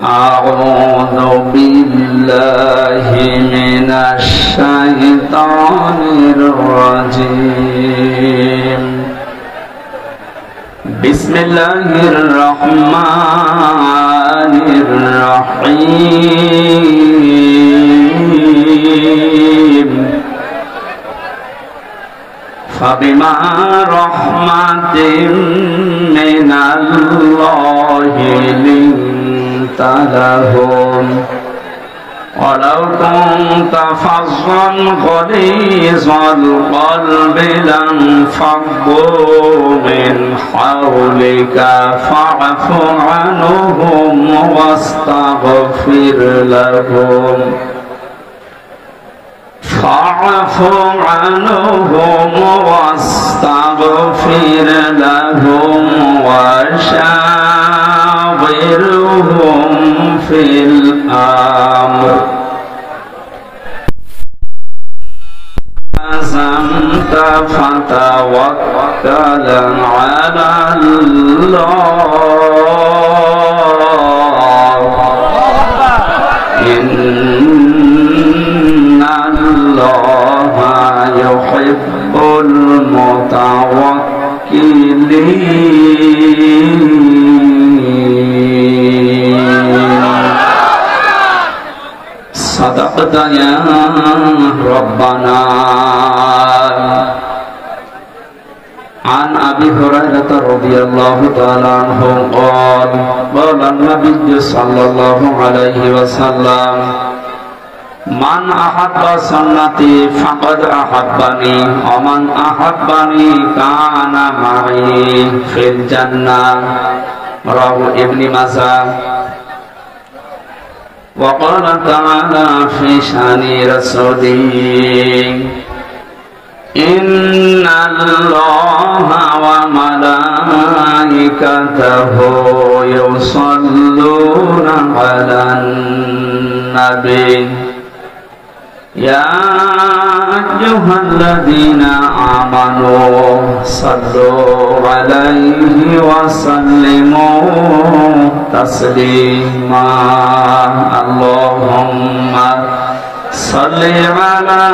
أعوذ بالله من الشيطان الرجيم بسم الله الرحمن الرحيم فبما رحمة من الله لنت لهم ولو كنت فظا غليظ القلب لانفضوا من حولك فاعف عنهم واستغفر لهم فاعف عنهم واستغفر لهم وشاورهم في الأمر عزمت فتوكل على الله إن الله يحب المتوكلين صدقت يا ربنا. عن أبي هريرة رضي الله تعالى عنه قال قال النبي صلى الله عليه وسلم من أحب سنتي فقد أحبني ومن أحبني كان معي في الجنة رواه ابن ماجه. وقال تعالى في شأن رسوله إن الله وملائكته يصلون على النبي يا أيها الذين آمنوا صلوا عليه وسلموا تسليما اللهم صل على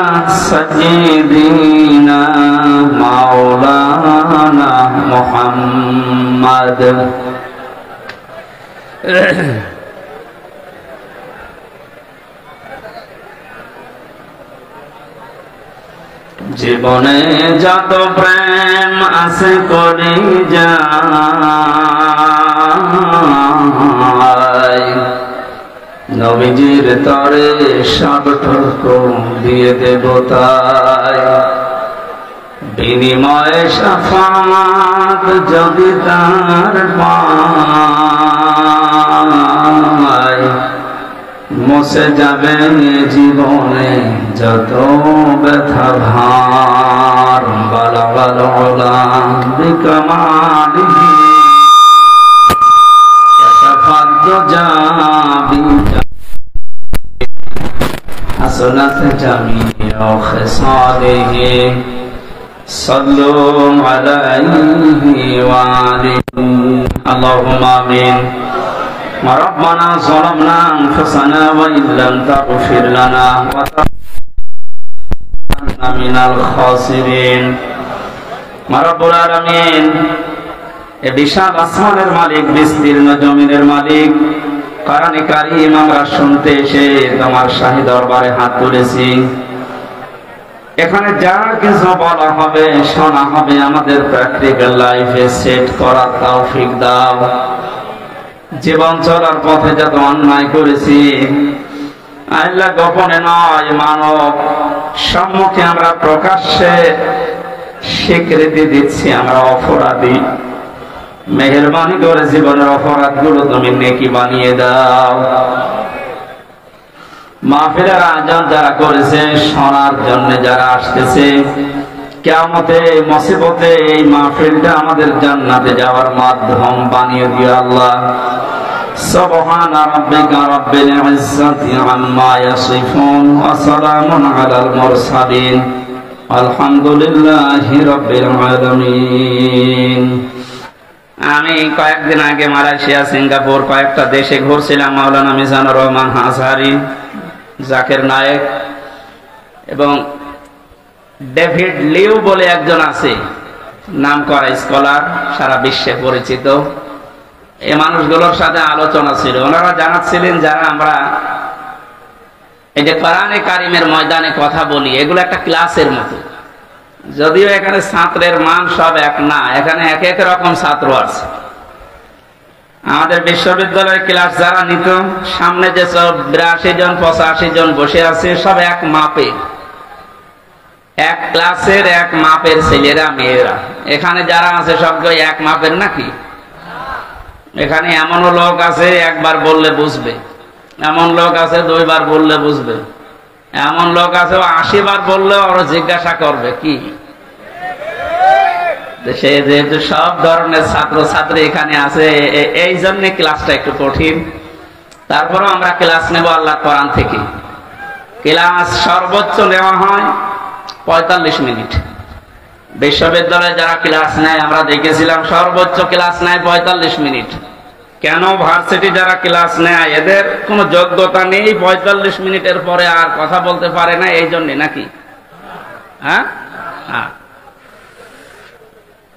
سيدنا مولانا محمد. জীবনে যত প্রেম আছে করি যাই নবীজির তরে সবটুকু দিয়ে দেব তাই বিনিময়ে শাফাত যদি তার পাই মুছে যাবে জীবনে যত ব্যথা ভার বালাগাল উলাম বিকামালিহি কাশাফাত দুজাবি হাসনাত জামিউ খিসালিহি সাল্লু আলাইহি ওয়া আলিহি আল্লাহুম্মা আমিন. ربنا ظلمنا أنفسنا وإن لم تغفر لنا وترحمنا من الخاسرين. رب العالمين এ বিশাল আসমানের মালিক বিস্তীর্ণ জমিনের মালিক কোরআন কারীম আমরা শুনতে এসে তোমার শাহী দরবারে হাত তুলেছি। এখানে যা কিছু বলা হবে শোনা হবে আমাদের প্র্যাকটিক্যাল লাইফে সেট করার তৌফিক দাও। জীবন চলার পথে যত অন্যায় করেছি আল্লাহ গোপনে নয় মানব সম্মুখে আমরা প্রকাশ্যে স্বীকৃতি দিচ্ছি আমরা অপরাধী। মেহেরবানি করে জীবনের অপরাধগুলো তুমি নেকি বানিয়ে দাও। মাহফিলের আয়োজন যারা করেছে শোনার জন্য যারা আসতেছে কিয়ামতে মুসিবতে এই মাহফিলটা আমাদের জান্নাতে যাওয়ার মাধ্যম বানিয়ে দিও আল্লাহ। সুবহান রাব্বিকা রাব্বিল ইজ্জাতি আম্মা ইয়াসিফুন ওয়া সালামুন আলাল মুরসালিন আলহামদুলিল্লাহি রাব্বিল আলামিন। আমি কয়েকদিন আগে মালয়েশিয়া, সিঙ্গাপুর কয়েকটা দেশে ঘুরছিলাম। মাওলানা মিজানুর রহমান আজহারি, জাকির নায়েক এবং ডেভিড লিউ বলে একজন আছে, নাম করা স্কলার, সারা বিশ্বে পরিচিত। এই মানুষগুলোর সাথে আলোচনা ছিল। ওনারা জানাচ্ছিলেন যারা আমরা এই যে কোরআনে কারিমের ময়দানে কথা বলি, এগুলো একটা ক্লাসের মতো। যদিও এখানে ছাত্রের মান সব এক না, এখানে এক এক রকম ছাত্র আছে। আমাদের বিশ্ববিদ্যালয়ের ক্লাস যারা নিত, সামনে যে সব 82 জন 85 জন বসে আছে, সব এক মাপের, এক ক্লাসের এক মাপের ছেলেরা মেয়েরা। এখানে যারা আছে সবগুলো এক মাপের নাকি? এখানে এমনও লোক আছে একবার বললে বুঝবে, এমন লোক আছে 2 বার বললে বুঝবে, এমন লোক আছে 80 বার বললে ওরা জিজ্ঞাসা করবে কি। সে যেহেতু সব ধরনের ছাত্র ছাত্রী এখানে আছে, এই জন্য ক্লাসটা একটু কঠিন। তারপরেও আমরা ক্লাস নেব আল্লাহর কোরআন থেকে। ক্লাস সর্বোচ্চ নেওয়া হয় 45 মিনিট। বিশ্ববিদ্যালয়ে যারা ক্লাস নেয় আমরা দেখেছিলাম সর্বোচ্চ ক্লাস নেয় 45 মিনিট। কেন ভার্সিটি যারা ক্লাস নেয় এদের কোনো যোগ্যতা নেই, 45 মিনিটের পরে আর কথা বলতে পারে না, এই জন্যে নাকি? হ্যাঁ,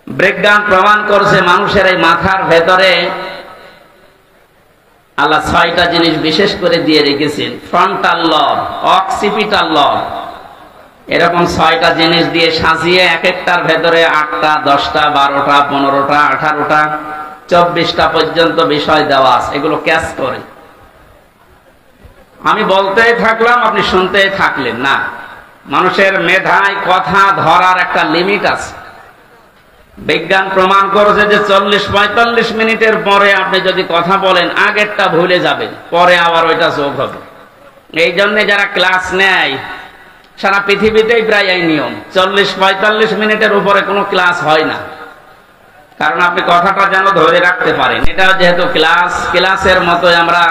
বিজ্ঞান প্রমাণ করছে মানুষের এই মাথার ভেতরে আল্লাহ 6টা জিনিস বিশেষ করে দিয়ে রেখেছেন। ফ্রন্টাল লব, অক্সিপিটাল লব, এরকম 6টা জিনিস দিয়ে সাজিয়ে এক একটার ভেতরে 8টা 10টা 12টা 15টা 18টা 24টা পর্যন্ত বিষয় দেওয়া আছে। এগুলো ক্যাচ করে। আমি বলতেই থাকলাম, আপনি শুনতেই থাকলেন না। মানুষের মেধায় কথা ধরার একটা লিমিট আছে। বিজ্ঞান প্রমাণ করেছে যে 40-45 মিনিটের পরে আপনি যদি কথা বলেন, আগেরটা ভুলে যাবেন, পরে আবার ওইটা যোগ হবে। এই জন্য যারা ক্লাস নেয় সারা পৃথিবীতেই প্রায় এই নিয়ম, 40-45 মিনিটের উপরে কোনো ক্লাস হয় না। কারণ আপনি কথাটা যেন ধরে রাখতে পারেন। এটা যেহেতু ক্লাসের মতো আমরা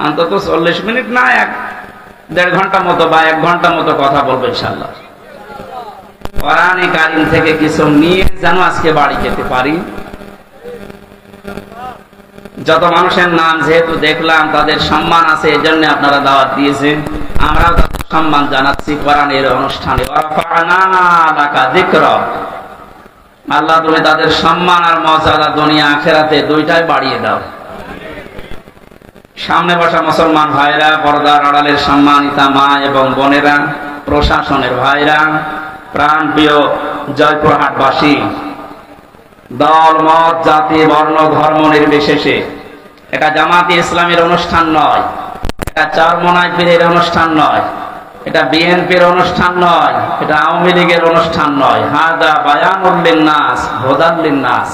অন্তত 40 মিনিট না, 1-1.5 ঘন্টা মতো বা 1 ঘন্টা মতো কথা বলবো ইনশাআল্লাহ। কোরআনে কারিম থেকে কিছু নিয়ে যেন আজকে বাড়ি যেতে পারি। যত মানুষের নাম যেহেতু দেখলাম তাদের সম্মান আছে, এই জন্য আপনারা দাওয়াত দিয়েছেন, আমরাও তাদের সম্মান জানাচ্ছি কোরআনের অনুষ্ঠানে। আল্লাহ তুমি তাদের সম্মান আর মর্যাদা দুনিয়া আখিরাতে দুইটাই বাড়িয়ে দাও। সামনে বসা মুসলমান ভাইরা, পর্দার আড়ালের সম্মানিতা মা এবং বোনেরা, প্রশাসনের ভাইরা, প্রাণ প্রিয় জয়পুরহাটবাসী, দল মত জাতি বর্ণ ধর্ম নির্বিশেষে, এটা জামাতে ইসলামের অনুষ্ঠান নয়, এটা চরমনাই পীরের অনুষ্ঠান নয়, এটা বিএনপির অনুষ্ঠান নয়, এটা আওয়ামী লীগের অনুষ্ঠান নয়। হাদা বায়ানুল লিন্নাস হুদাল লিন্নাস।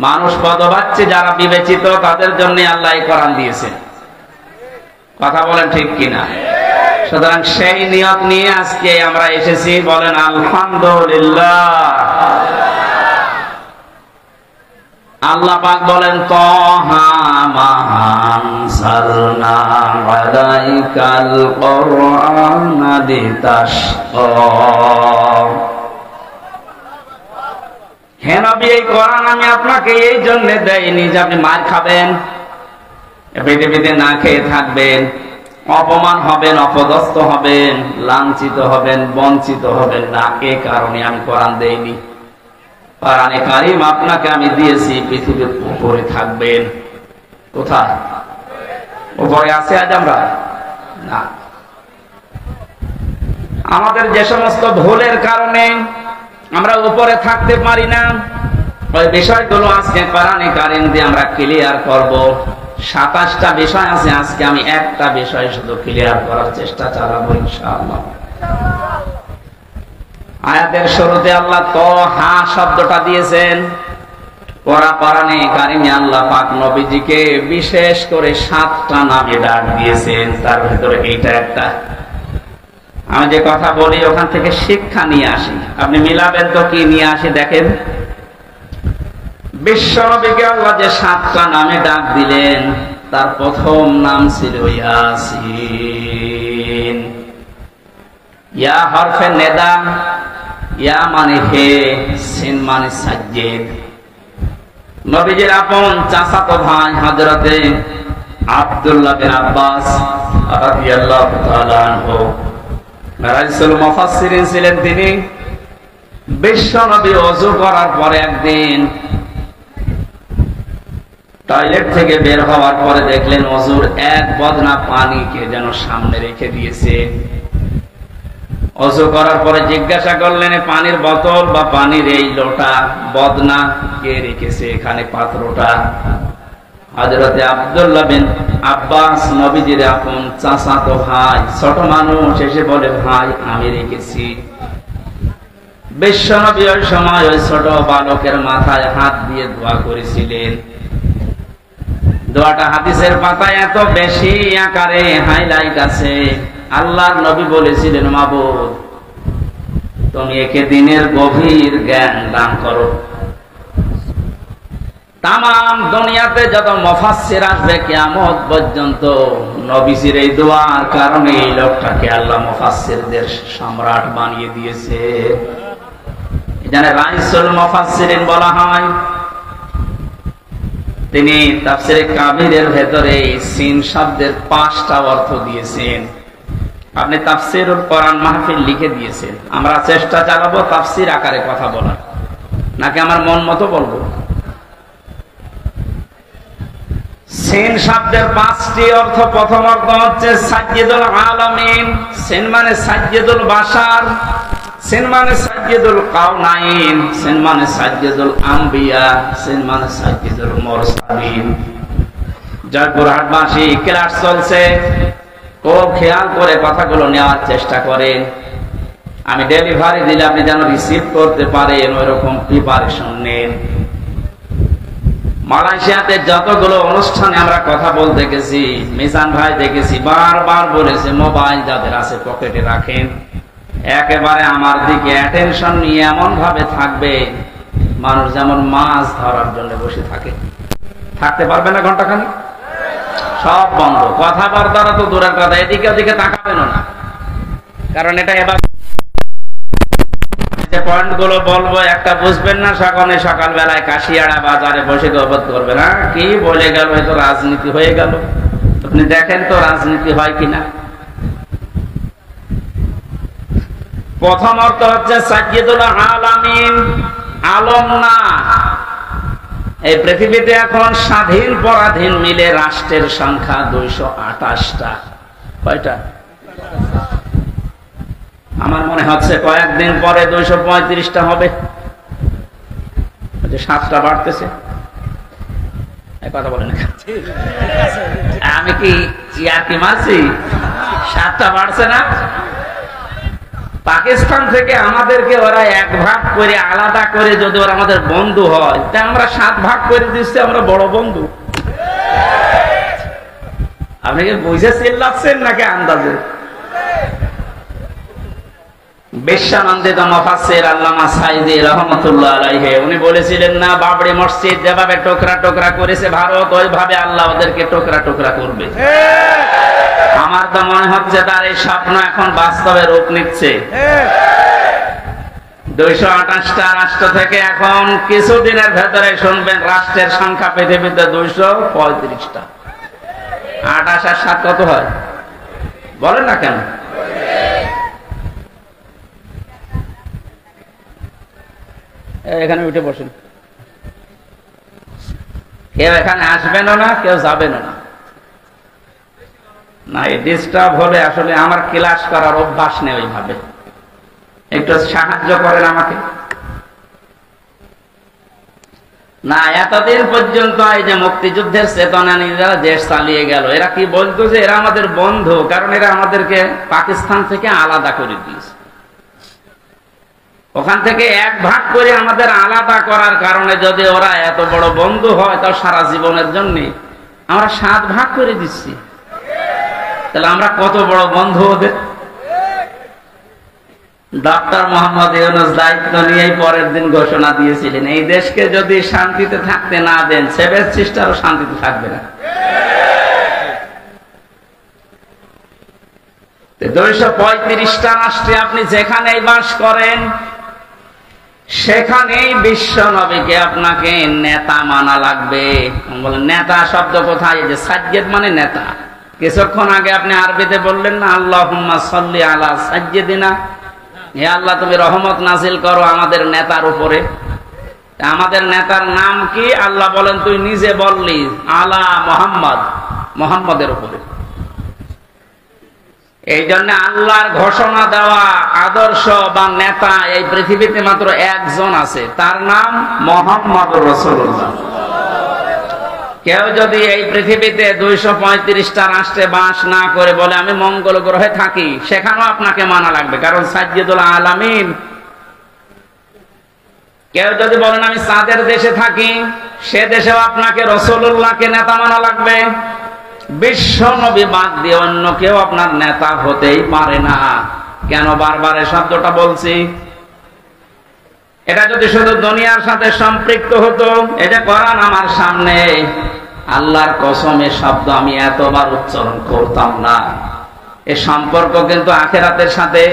মানুষ পদবাচ্চে যারা বিবেচিত তাদের জন্য আল্লাহ এই কোরআন দিয়েছেন। কথা বলেন ঠিক কিনা? সুতরাং সেই নিয়ত নিয়ে আজকে আমরা এসেছি। বলেন আলহামদুলিল্লাহ। আল্লাহ পাক বলেন তাহা মা আনসালনা আলাইকাল কুরআনা লিতাশকা। হে নবী, এই কোরআন আমি আপনাকে এই জন্য দেইনি যে আপনি মার খাবেন, পৃথিবীতে না খেয়ে থাকবেন, অপমান হবেন, অপদস্থ হবেন, লাঞ্ছিত হবেন, বঞ্চিত হবেন না। এ কারণে আমি কোরআন দেইনি। কোরআনে কারিম আপনাকে আমি দিয়েছি পৃথিবীর উপরে থাকবেন। কোথায় উপরে আছে আজ আমরা? না। আমাদের যে সমস্ত ভুলের কারণে আমরা উপরে থাকতে পারি না, ওই বিষয়গুলো আজকে কোরআনে কারিম দিয়ে আমরা ক্লিয়ার করব। 27টা বিষয় আছে, আজকে আমি একটা বিষয় শুধু ক্লিয়ার করার চেষ্টা চালাবো ইনশাআল্লাহ। আয়াতের শুরুতে আল্লাহ তাহা শব্দটা দিয়েছেন। কোরআনে কারিমে আল্লাহ পাক নবীজিকে বিশেষ করে 7টা নামে ডাক দিয়েছেন, তার ভিতরে এইটা একটা। আমি যে কথা বলি ওখান থেকে শিক্ষা নিয়ে আসি, আপনি মিলাবেন তো কি নিয়ে আসি দেখেন। বিশ্বনবীকে আল্লাহ যে 7টা নামে ডাক দিলেন, তার প্রথম নাম ছিল ইয়াসিন। ইয়া হরফে নেদা, ইয়া মানে হে, সিন মানে সাজ্জেদ। নবীজির আপন চাচাতো ভাই হযরতে আব্দুল্লাহ বিন আব্বাস রাদিয়াল্লাহু তাআলা আনহু রাইসুল মুফাসসিরিন ছিলেন। তিনি বিশ্ব নবী ওযু করার পরে একদিন টয়লেট থেকে বের হওয়ার পরে দেখলেন ওযুর এক বদনা পানিকে যেন সামনে রেখে দিয়েছে। ওযু করার পরে জিজ্ঞাসা করলেন, পানির বোতল বা পানির এই লোটা বদনা কে রেখেছে এখানে পাত্রটা? হযরতে আব্দুল্লাহ বিন আব্বাস নবীজির আপন চাচাতো ভাই, ছোট মানুষ, এসে বলে, ভাই আমি রেখেছি। বিশ্বনবী ওই সময় ওই ছোট বালকের মাথায় হাত দিয়ে দোয়া করেছিলেন। দোয়াটা হাদিসের পাতায় এত বেশি আকারে হাইলাইট আছে। আল্লাহর নবী বলেছিলেন, মাবুদ তুমি একে দিনের গভীর জ্ঞান দান করো। তামাম দুনিয়াতে যত মুফাসসির আসবে কিয়ামত পর্যন্ত নবীজির এই দোয়ার কারণে এই লোকটাকে আল্লাহ মুফাসসিরদের সম্রাট বানিয়ে দিয়েছে। এখানে রাইসুল মুফাসসিরিন বলা হয়। তিনি তাফসীরে কাবীরের ভেতরে সিন শব্দের 5টা অর্থ দিয়েছেন। আপনি তাফসীরুল কোরআন মাহফিল লিখে দিয়েছেন। আমরা চেষ্টা চালাবো তাফসীর আকারে কথা বলার, নাকি আমার মন মতো বলবো? সিন শব্দের 5টি অর্থ। প্রথম অর্থ হচ্ছে সাইয়্যিদুল আলামিন। সিন মানে সাইয়্যিদুল বাশার, সিন মানে সাইয়্যিদুল কাউনাইন, সিন মানে সাইয়্যিদুল আম্বিয়া, সিন মানে সাইয়্যিদুল মুরসালিন। জয়পুরহাটবাসী ক্লাস চলছে, খুব খেয়াল করে কথাগুলো নেওয়ার চেষ্টা করেন। আমি ডেলিভারি দিলে আপনি যেন রিসিভ করতে পারেন ওইরকম প্রিপারেশন নেন। মালয়েশিয়াতে যতগুলো অনুষ্ঠানে আমরা কথা বলতে গেছি, মিজান ভাই দেখেছি বারবার বলেছে, মোবাইল যাদের আছে পকেটে রাখেন। একেবারে আমার দিকে অ্যাটেনশন নিয়ে এমন ভাবে থাকবে মানুষ যেমন মাছ ধরার জন্য বসে থাকে। থাকতে পারবে না ঘন্টাখানি, সব বন্ধ, কথাবার্তা তো দূরের কথা, এদিকে ওদিকে তাকাবেন না। কারণ এটা এবার যে পয়েন্ট গুলো বলবো একটা বুঝবেন না, সকালবেলায় কাশিয়াড়া বাজারে বসে গল্প করবে না, কি বলে গেল, হয়তো রাজনীতি হয়ে গেল। আপনি দেখেন তো রাজনীতি হয় কিনা। প্রথম অর্থ হচ্ছে সাইয়্যিদুল আলামিন, আলম না। এই পৃথিবীতে এখন স্বাধীন পরাধীন মিলে রাষ্ট্রের সংখ্যা 228টা। কয়টা? আমার মনে হচ্ছে কয়েকদিন পরে 235টা হবে। 7টা বাড়তেছে। কথা বলেন, আমি কি ইয়ার্কি মারছি? 7টা বাড়ছে না? পাকিস্তান থেকে আমাদেরকে ওরা 1 ভাগ করে আলাদা করে যদি ওরা আমাদের বন্ধু হয়, তা আমরা 7 ভাগ করে দিচ্ছি, আমরা বড় বন্ধু। আপনি কি বুঝে চিল্লাচ্ছেন নাকি আন্দাজে? বিশ্বনন্দিত মুফাসসির আল্লামা সাইদি রাহমাতুল্লাহ আলাইহি উনি বলেছিলেন, না বাবরি মসজিদ যেভাবে টুকরা টুকরা করেছে ভারত, ওইভাবে আল্লাহ ওদেরকে টুকরা টুকরা করবে। আমার তো মনে হচ্ছে তার এই স্বপ্ন এখন বাস্তবে রূপ নিচ্ছে। 228টা রাষ্ট্র থেকে এখন কিছুদিনের ভেতরে শুনবেন রাষ্ট্রের সংখ্যা পৃথিবীতে 235টা। 28 আর 7 কত হয় বলেন না কেন? এখানে উঠে বসেন, কেউ এখানে আসবেন না, কেউ যাবেন না। না, এই ডিস্টার্ব হলে আসলে আমার ক্লাস করার অভ্যাস নেই ওইভাবে। একটু সাহায্য করেন আমাকে। না, এতদিন পর্যন্ত এই যে মুক্তিযুদ্ধের চেতনা নিয়ে যারা দেশ চালিয়ে গেল, এরা কি বলতো যে এরা আমাদের বন্ধু, কারণ এরা আমাদেরকে পাকিস্তান থেকে আলাদা করে দিয়েছে। ওখান থেকে 1 ভাগ করে আমাদের আলাদা করার কারণে যদি ওরা এত বড় বন্ধু হয়, তাও সারা জীবনের জন্য আমরা 7 ভাগ করে দিচ্ছি। তাহলে আমরা কত বড় বন্ধু ওদের। ডক্টর মোহাম্মদ ইউনূস দায়িত্ব নিয়েই পরের দিন ঘোষণা দিয়েছিলেন, এই দেশকে যদি শান্তিতে থাকতে না দেন, 7 সিস্টারও শান্তিতে থাকবে না। 235টা রাষ্ট্রে আপনি যেখানেই বাস করেন, সেখানেই বিশ্ব নবীকে আপনাকে নেতা মানা লাগবে। বলেন নেতা শব্দ কোথায়? এই যে সাজ্জেদ মানে নেতা। কিছুক্ষণ আগে আপনি আরবিতে বললেন না, আল্লাহুম্মা সাল্লি আলা সাজ্জেদিনা, হে আল্লাহ তুমি রহমত নাজিল করো আমাদের নেতার উপরে। আমাদের নেতার নাম কি? আল্লাহ বলেন তুই নিজে বললি আলা মোহাম্মদ, মোহাম্মদের উপরে। এই জন্য আল্লাহর ঘোষণা দেওয়া আদর্শ বা নেতা এই পৃথিবীতে মাত্র একজন আছে, তার নাম মুহাম্মদুর রাসূলুল্লাহ। কেউ যদি এই পৃথিবীতে 235টা রাষ্ট্রে বাস না করে বলে আমি মঙ্গল গ্রহে থাকি, সেখানেও আপনাকে মানা লাগবে, কারণ সাজ্জিদুল আলামিন। কেউ যদি বলেন আমি চাঁদের দেশে থাকি, সে দেশেও আপনাকে রাসূলুল্লাহকে নেতা মানা লাগবে। বিশ্ব নবী বাদ দিয়ে অন্য কেউ আপনার নেতা হতেই পারে না। কেন বারবার এই শব্দটা বলছি? এটা যদি শুধু দুনিয়ার সাথে সম্পৃক্ত হতো, এটা কোরআন আমার সামনে, আল্লাহর কসমের শব্দ আমি এতবার উচ্চারণ করতাম না। এই সম্পর্ক কিন্তু আখিরাতের সাথে।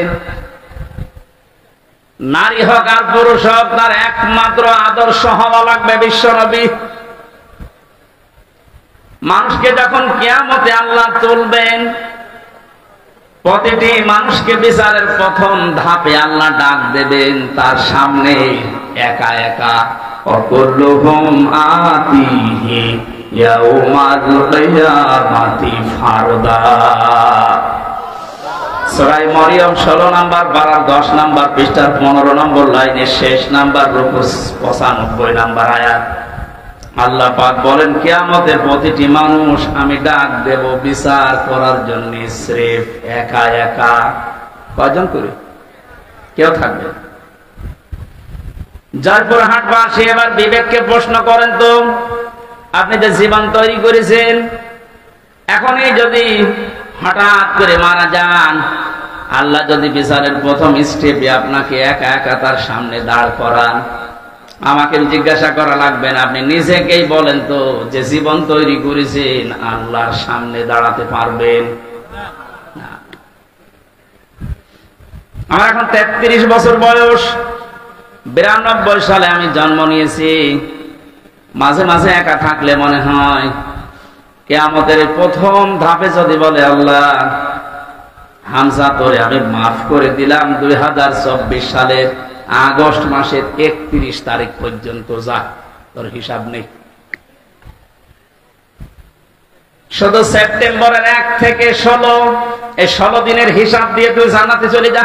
নারী হোক আর পুরুষ হোক, তার একমাত্র আদর্শ হওয়া লাগবে বিশ্ব নবী। মানুষকে যখন কিয়ামতে আল্লাহ তুলবেন, প্রতিটি মানুষকে বিচারের প্রথম ধাপে আল্লাহ ডাক দেবেন তার সামনে একা একা। অকুল্লুহুম আতিহি ইয়াউমাল কিয়ামাতি ফারদা। সূরা মরিয়ম 16 নম্বর পারা 10 নম্বর পৃষ্ঠার 15 নম্বর লাইনের শেষ নাম্বার রুকু 95 নম্বর আয়াত। আল্লাহ পাক বলেন কিয়ামতে প্রতিটি মানুষ আমি ডাক দেব বিচার করার জন্য, স্রেফ একা একা। কয়জন করে? কেউ থাকবে। জয়পুরহাটবাসী এবার বিবেককে প্রশ্ন করেন তো, আপনি যে জীবন তৈরি করেছেন, এখনই যদি হঠাৎ করে মারা যান, আল্লাহ যদি বিচারের প্রথম স্টেপে আপনাকে একা একা তার সামনে দাঁড় করান, আমাকে জিজ্ঞাসা করা লাগবে না, আপনি নিজেকেই বলেন তো যে জীবন তৈরি করেছেন আল্লাহর সামনে দাঁড়াতে পারবেন না? আমার এখন 33 বছর বয়স। 92 সালে আমি জন্ম নিয়েছি। মাঝে মাঝে একা থাকলে মনে হয় কিয়ামতের প্রথম ধাপে যদি বলে আল্লাহ হামজা তোরে আমি মাফ করে দিলাম 2024 সালের আগস্ট মাসের 31 তারিখ পর্যন্ত, যা তোর হিসাব নেই। শুধু সেপ্টেম্বরের 1 থেকে 16, এই 16 দিনের হিসাব দিয়ে তুই জান্নাতে চলে যা।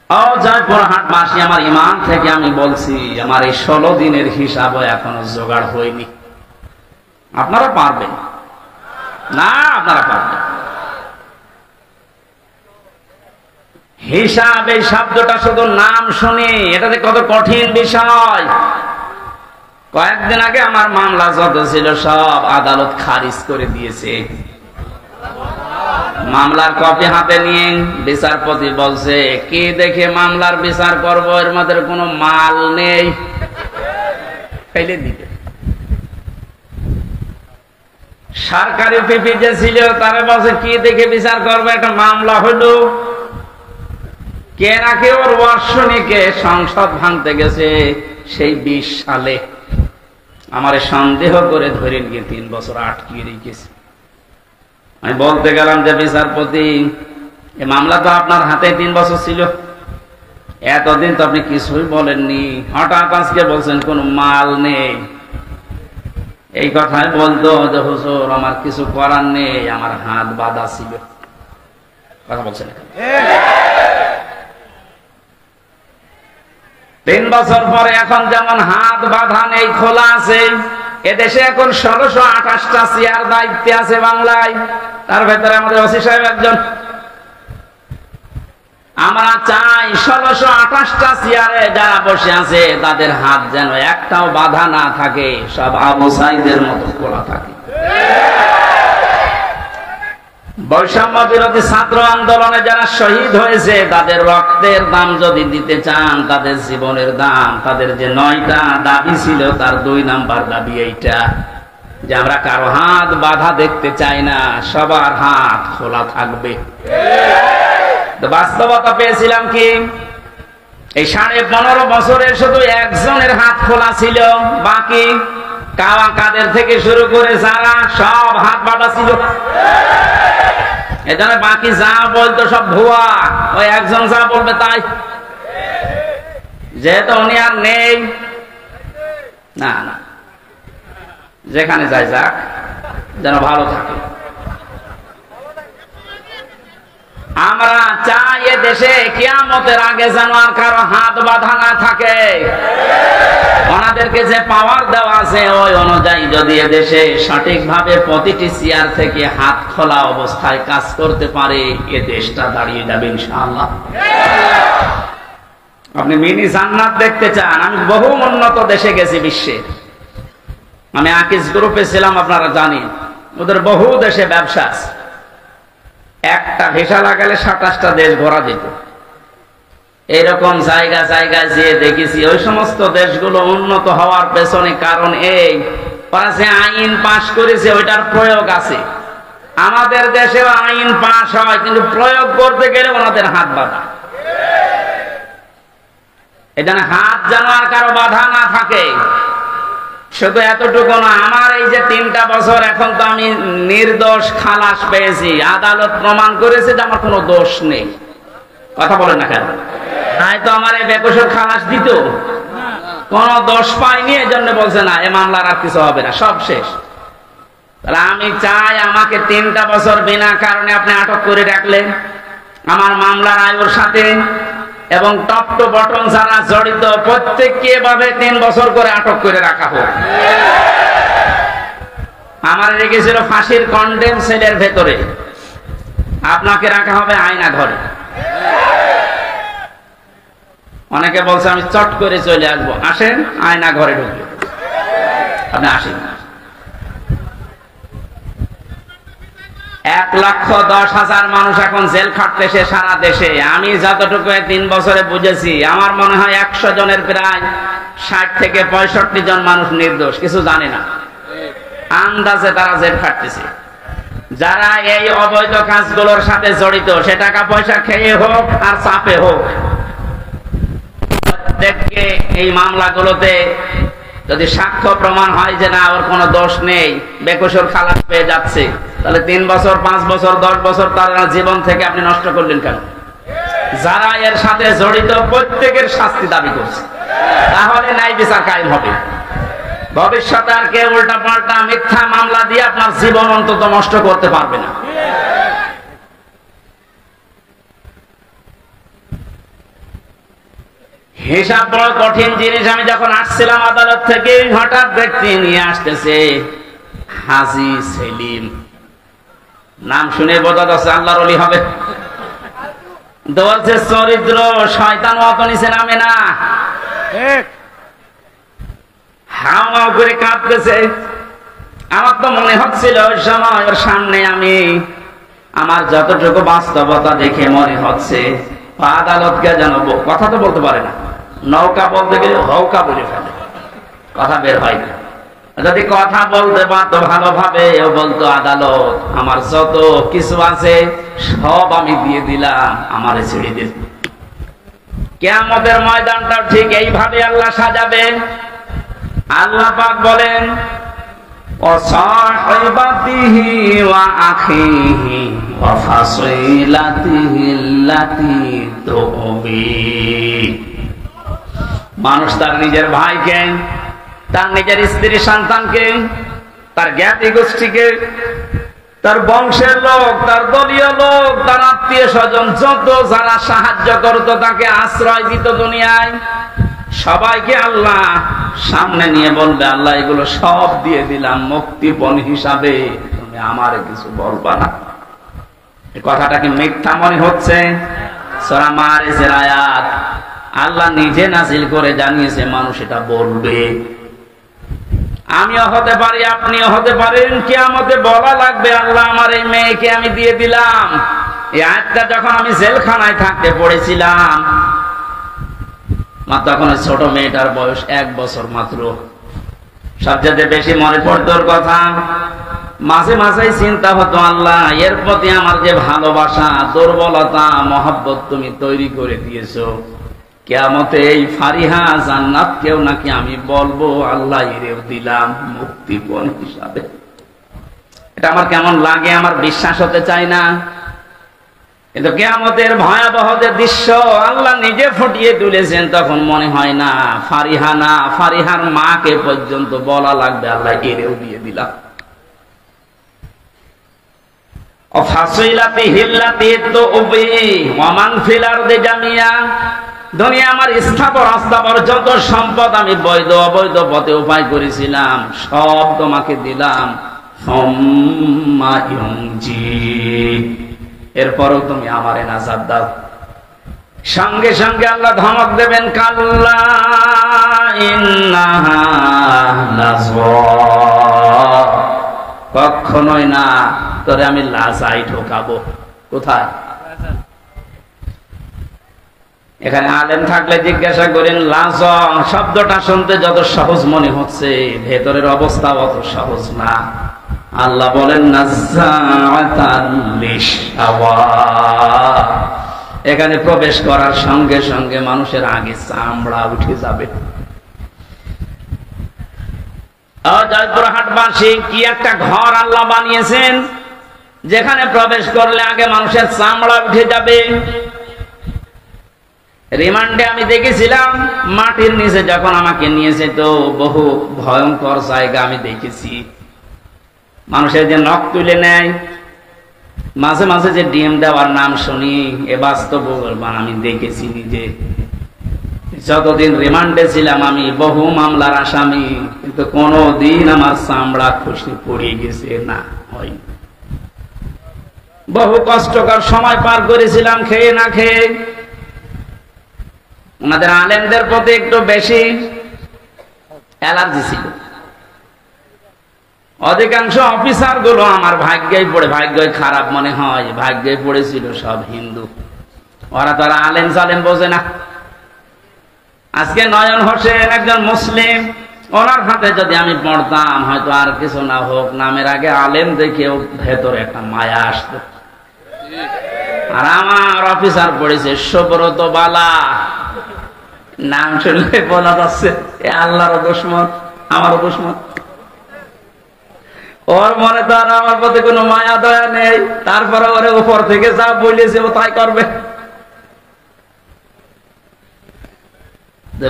ও জয়পুরহাটবাসী, আমার ঈমান থেকে আমি বলছি, আমার এই 16 দিনের হিসাবও এখনো জোগাড় হয়নি। আপনারা পারবেন না? আপনারা পারবেন। হিসাব এই শব্দটা শুধু নাম শুনি, এটাতে কত কঠিন বিষয়। কয়েকদিন আগে আমার মামলা যত ছিল সব আদালত খারিজ করে দিয়েছে। মামলার কপি হাতে নিয়ে বিচারপতি বলছে কি দেখে মামলার বিচার করবো, এর মধ্যে কোনো মাল নেই, ফেলে দিবে। সরকারি পিপি যে ছিল তারা বলছে কি দেখে বিচার করবো, একটা মামলা হলো কে নাকি ওর বর্ষণীকে সংসদ ভাঙতে গেছে সেই 20 সালে। আমার সন্দেহ করে ধরে নিয়ে 3 বছর আটকিয়ে রেখেছে। আমি বলতে গেলাম যে বিচারপতি এই মামলা তো আপনার হাতে 3 বছর ছিল, এতদিন তো আপনি কিছুই বলেননি, হঠাৎ আজকে বলছেন কোনো মাল নেই। এই কথাই বলতো যে হুজুর আমার কিছু করার নেই, আমার হাত বাঁধা ছিল। কথা বলছেন 3 বছর পরে এখন যেমন হাত বাঁধা নেই, খোলা আছে। এদেশে এখন 1628টা চেয়ার দায়িত্বে আছে বাংলায়, তার ভেতরে আমাদের ওসি সাহেব একজন। আমরা চাই 1628টা চেয়ারে যারা বসে আছে তাদের হাত যেন একটাও বাধা না থাকে, সব আবু সাইদের মতো খোলা থাকে। বৈষম্য বিরোধী ছাত্র আন্দোলনে যারা শহীদ হয়েছে তাদের রক্তের দাম যদি দিতে চান, তাদের জীবনের দাম, তাদের যে 9টা দাবি ছিল তার 2 নাম্বার দাবি এইটা যে আমরা কারো হাত বাধা দেখতে চাই না, সবার হাত খোলা থাকবে। বাস্তবতা পেয়েছিলাম কি এই 15.5 বছরে শুধু একজনের হাত খোলা ছিল, বাকি কাওয়া কাদের থেকে শুরু করে যারা সব হাত বাঁধা ছিল। এজন্য বাকি যা বলতো সব ভুয়া, ওই একজন যা বলবে তাই। যেহেতু উনি আর নেই, না না, যেখানে যায় যাক, যেন ভালো থাকে। আমরা চাই এ দেশে কিয়ামতের আগে যেন আর কারো হাত বাঁধা না থাকে। ওনাদেরকে যে পাওয়ার দেওয়া আছে ওই অনুযায়ী যদি এ দেশে সঠিকভাবে প্রতিটি চেয়ার থেকে হাত খোলা অবস্থায় কাজ করতে পারে, এ দেশটা দাঁড়িয়ে যাবে ইনশাআল্লাহ। আপনি মিনি জান্নাত দেখতে চান? আমি বহু উন্নত দেশে গেছি বিশ্বে। আমি আকিজ গ্রুপে ছিলাম, আপনারা জানেন। ওদের বহু দেশে ব্যবসা আছে। একটা ভিসা লাগালে 27টা দেশ ঘোরা যেত। এরকম জায়গায় যেয়ে দেখেছি ওই সমস্ত দেশগুলো উন্নত হওয়ার পেছনে কারণ এই, ওরা যে আইন পাশ করেছে ওইটার প্রয়োগ আছে। আমাদের দেশেও আইন পাশ হয়, কিন্তু প্রয়োগ করতে গেলে ওনাদের হাত বাঁধা। এখানে হাত যেন আর কারো বাধা না থাকে। শুধু এতটুকু না, আমার এই যে 3টা বছর এখন তো আমি নির্দোষ খালাস পেয়েছি। আদালত প্রমাণ করেছে যে আমার কোনো দোষ নেই। কথা বলেন না কেন? নাই তো আমার এই বেকসুর খালাস দিত, কোন দোষ পাইনি, এই জন্য বলছে না এ মামলার আর কিছু হবে না, সব শেষ। তাহলে আমি চাই আমাকে 3টা বছর বিনা কারণে আপনি আটক করে রাখলেন আমার মামলার আয়ুর সাথে, এবং টপ টু বটম যারা জড়িত প্রত্যেককে এভাবে 3 বছর করে আটক করে রাখা হোক। আমার রেখেছিল ফাঁসির কন্ডেম সেলের ভেতরে, আপনাকে রাখা হবে আয়না ঘরে। অনেকে বলছে আমি চট করে চলে আসবো, আসেন আয়না ঘরে ঢুকবে, আপনি আসেন। 1,10,000 মানুষ এখন জেল খাটতেছে সারা দেশে। আমি যতটুকু 3 বছরে বুঝেছি, আমার মনে হয় 100 জনের প্রায় 60 থেকে 65 জন মানুষ নির্দোষ, কিছু জানে না, আন্দাজে তারা জেল খাটতেছে। যারা এই অবৈধ কাজগুলোর সাথে জড়িত, সে টাকা পয়সা খেয়ে হোক আর চাপে হোক, প্রত্যেককে এই মামলাগুলোতে যদি সাক্ষ্য প্রমাণ হয় যে না ওর কোনো দোষ নেই, বেকসুর খালাস পেয়ে যাচ্ছে, তাহলে 3 বছর 5 বছর 10 বছর তার জীবন থেকে আপনি নষ্ট করলেন কেন? যারা এর সাথে জড়িত প্রত্যেকের শাস্তি দাবি করছে, তাহলে ন্যায় বিচার কায়েম হবে। ভবিষ্যতে আর কেউ উল্টা পাল্টা মিথ্যা মামলা দিয়ে আপনার জীবন অন্তত নষ্ট করতে পারবে না। হিসাব বড় কঠিন জিনিস। আমি যখন আসছিলাম আদালত থেকে, হঠাৎ ব্যক্তি নিয়ে আসতেছে হাজী সেলিম, নাম শুনে বোঝা যাচ্ছে আল্লাহর ওলি হবে। বলছে চরিত্র শয়তান অত নিচে নামে না, হাওয়া করে কাঁদতেছে। আমার তো মনে হচ্ছিল ওই সময় ওর সামনে আমি, আমার যতটুকু বাস্তবতা দেখে মনে হচ্ছে আদালতকে জানাবো, কথা তো বলতে পারে না, নৌকা বলতে গেলে হৌকা বলে ফেলে, কথা বের হয় না। যদি কথা বলতে পারতো ভালোভাবে, ও বলতো আদালত আমার যত কিছু আছে সব আমি দিয়ে দিলাম, আমারে ছেড়ে দিন। কিয়ামতের ময়দানটাও ঠিক এইভাবে আল্লাহ সাজাবেন। আল্লাহ পাক বলেন ওয়াসাহিবাতিহি ওয়া আখিহি ওয়া ফাসিলাতিহি আল্লাতী তুবি। মানুষ তার নিজের ভাইকে, তার নিজের স্ত্রী সন্তানকে, তার জ্ঞাতি গোষ্ঠীকে, তার বংশের লোক, তার দলীয় লোক, তার আত্মীয় স্বজন, যত যারা সাহায্য করতো, তাকে আশ্রয় দিত দুনিয়ায়, সবাইকে আল্লাহ সামনে নিয়ে বলবে আল্লাহ এগুলো সব দিয়ে দিলাম মুক্তিপণ হিসাবে, তুমি আমারে কিছু বলবা না। এই কথাটা কি মিথ্যা মনে হচ্ছে? সূরা মারিজের আয়াত, আল্লাহ নিজে নাযিল করে জানিয়েছে মানুষ এটা বলবে। আমিও হতে পারি, আপনিও হতে পারেন, কিয়ামতে বলা লাগবে আল্লাহ আমার এই মেয়েকে আমি দিয়ে দিলাম। এই আয়াতটা যখন আমি জেলখানায় থাকতে পড়েছিলাম, তখন ছোট মেয়েটার বয়স 1 বছর মাত্র। সবচেয়ে বেশি মনে পড়তো ওর কথা। মাঝে মাঝে চিন্তা হতো আল্লাহ এর প্রতি আমার যে ভালোবাসা, দুর্বলতা, মহব্বত তুমি তৈরি করে দিয়েছো, কিয়ামতে এই ফারিহা জান্নাত কেউ নাকি আমি বলবো আল্লাহ এরেও দিলাম মুক্তিপণ হিসাবে। এটা আমার কেমন লাগে, আমার বিশ্বাস হতে চায় না। কিন্তু কিয়ামতের ভয়াবহ যে দৃশ্য আল্লাহ নিজে ফুটিয়ে তুলেছেন, তখন মনে হয় না ফারিহা না, ফারিহার মাকে পর্যন্ত বলা লাগবে আল্লাহ এরেও দিয়ে দিলাম। দুনিয়া আমার স্থাবর অস্থাবর যত সম্পদ আমি বৈধ অবৈধ পথে উপায় করেছিলাম সব তোমাকে দিলাম, এরপরও তুমি আমারে নাজাত দাও। সঙ্গে সঙ্গে আল্লাহ ধমক দেবেন, কাল্লা ইন্নাহা লাযা, কখনোই না, তোরে আমি লাজাই ঢোকাবো। কোথায়? এখানে আলেম থাকলে জিজ্ঞাসা করেন, লাজা শব্দটা শুনতে যত সহজ মনে হচ্ছে, ভেতরের অবস্থা অত সহজ না। আল্লাহ বলেন নাযাআতাল লিশাওয়া, এখানে প্রবেশ করার সঙ্গে সঙ্গে মানুষের আগে চামড়া উঠে যাবে। জয়পুরহাটবাসী কি একটা ঘর আল্লাহ বানিয়েছেন, যেখানে প্রবেশ করলে আগে মানুষের চামড়া উঠে যাবে। রিমান্ডে আমি দেখেছিলাম, মাটির নিচে যখন আমাকে নিয়েছে তো বহু ভয়ঙ্কর জায়গা আমি দেখেছি। মানুষের যে নখ তুলে নেয়, মাঝে মাঝে যে ডিম দেওয়ার নাম শুনি, এ বাস্তব আমি দেখেছি নিজে। যতদিন রিমান্ডে ছিলাম আমি বহু মামলার আসামি, কিন্তু কোনদিন আমার চামড়া খুশি পড়ে গেছে না, হয়নি। বহু কষ্টকর সময় পার করেছিলাম খেয়ে না খেয়ে। ওনাদের আলেমদের প্রতি একটু বেশি অ্যালার্জি ছিল। অধিকাংশ অফিসার গুলো আমার ভাগ্যেই পড়ে, ভাগ্যই খারাপ মনে হয়, ভাগ্যেই পড়েছিল সব হিন্দু। ওরা তো আর আলেম সালেম বোঝে না। আজকে নয়ন হোসেন একজন মুসলিম, ওনার হাতে যদি আমি পড়তাম হয়তো আর কিছু না হোক, নামের আগে আলেম দেখেও ভেতরে একটা মায়া আসতো। আর আমার অফিসার পড়েছে সুব্রত বালা, নাম শুনলে বলা যাচ্ছে এ আল্লাহর দুশমন, আমারও দুশমন। ওর মনে তো আর আমার প্রতি কোনো মায়া দয়া নেই, তারপরে ওরে উপর থেকে যা বলেছে ও তাই করবে।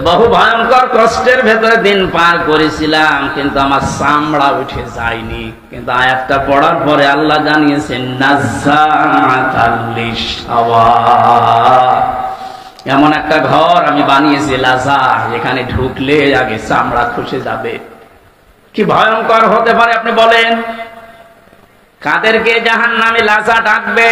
বহু ভয়ঙ্কর কষ্টের ভেতরে দিন পার করেছিলাম, কিন্তু আমার চামড়া উঠে যায়নি। কিন্তু আয়াতটা পড়ার পরে আল্লাহ জানিয়েছেন নাযাআতাল লিশাওয়া, এমন একটা ঘর আমি বানিয়েছি লাজা, এখানে ঢুকলে আগে চামড়া খসে যাবে। কি ভয়ঙ্কর হতে পারে আপনি বলেন? কাদেরকে জাহান্নামে লাজা ডাকবে?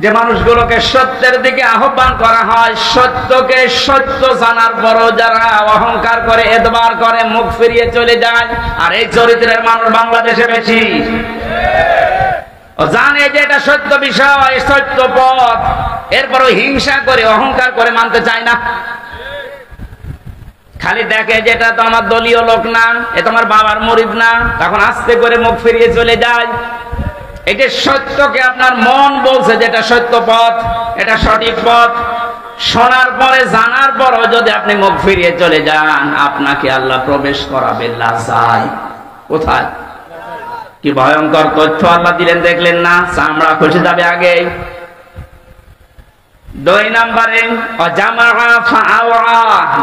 যে মানুষগুলোকে সত্যের দিকে আহ্বান করা হয়, সত্যকে সত্য জানার পরও যারা অহংকার করে, এতবার করে, মুখ ফিরিয়ে চলে যায়। আর এই চরিত্রের মানুষ বাংলাদেশে বেশি। জানে যে এটা সত্য বিষয়, সত্য পথ, এরপরও হিংসা করে, অহংকার করে মানতে চায় না। খালি দেখে যে এটা তো আমার দলীয় লোক না, এ তোমার বাবার মুরিদ না, তখন আস্তে করে মুখ ফিরিয়ে চলে যায়। এটা সত্যকে আপনার মন বলছে যে এটা সত্য পথ, এটা সঠিক পথ, শোনার পরে জানার পরও যদি আপনি মুখ ফিরিয়ে চলে যান, আপনাকে আল্লাহ প্রবেশ করাবে লাজায়। কোথায়? কি ভয়ঙ্কর তথ্য আল্লাহ দিলেন দেখলেন না? চামড়া খসে যাবে আগে। 2 নম্বরে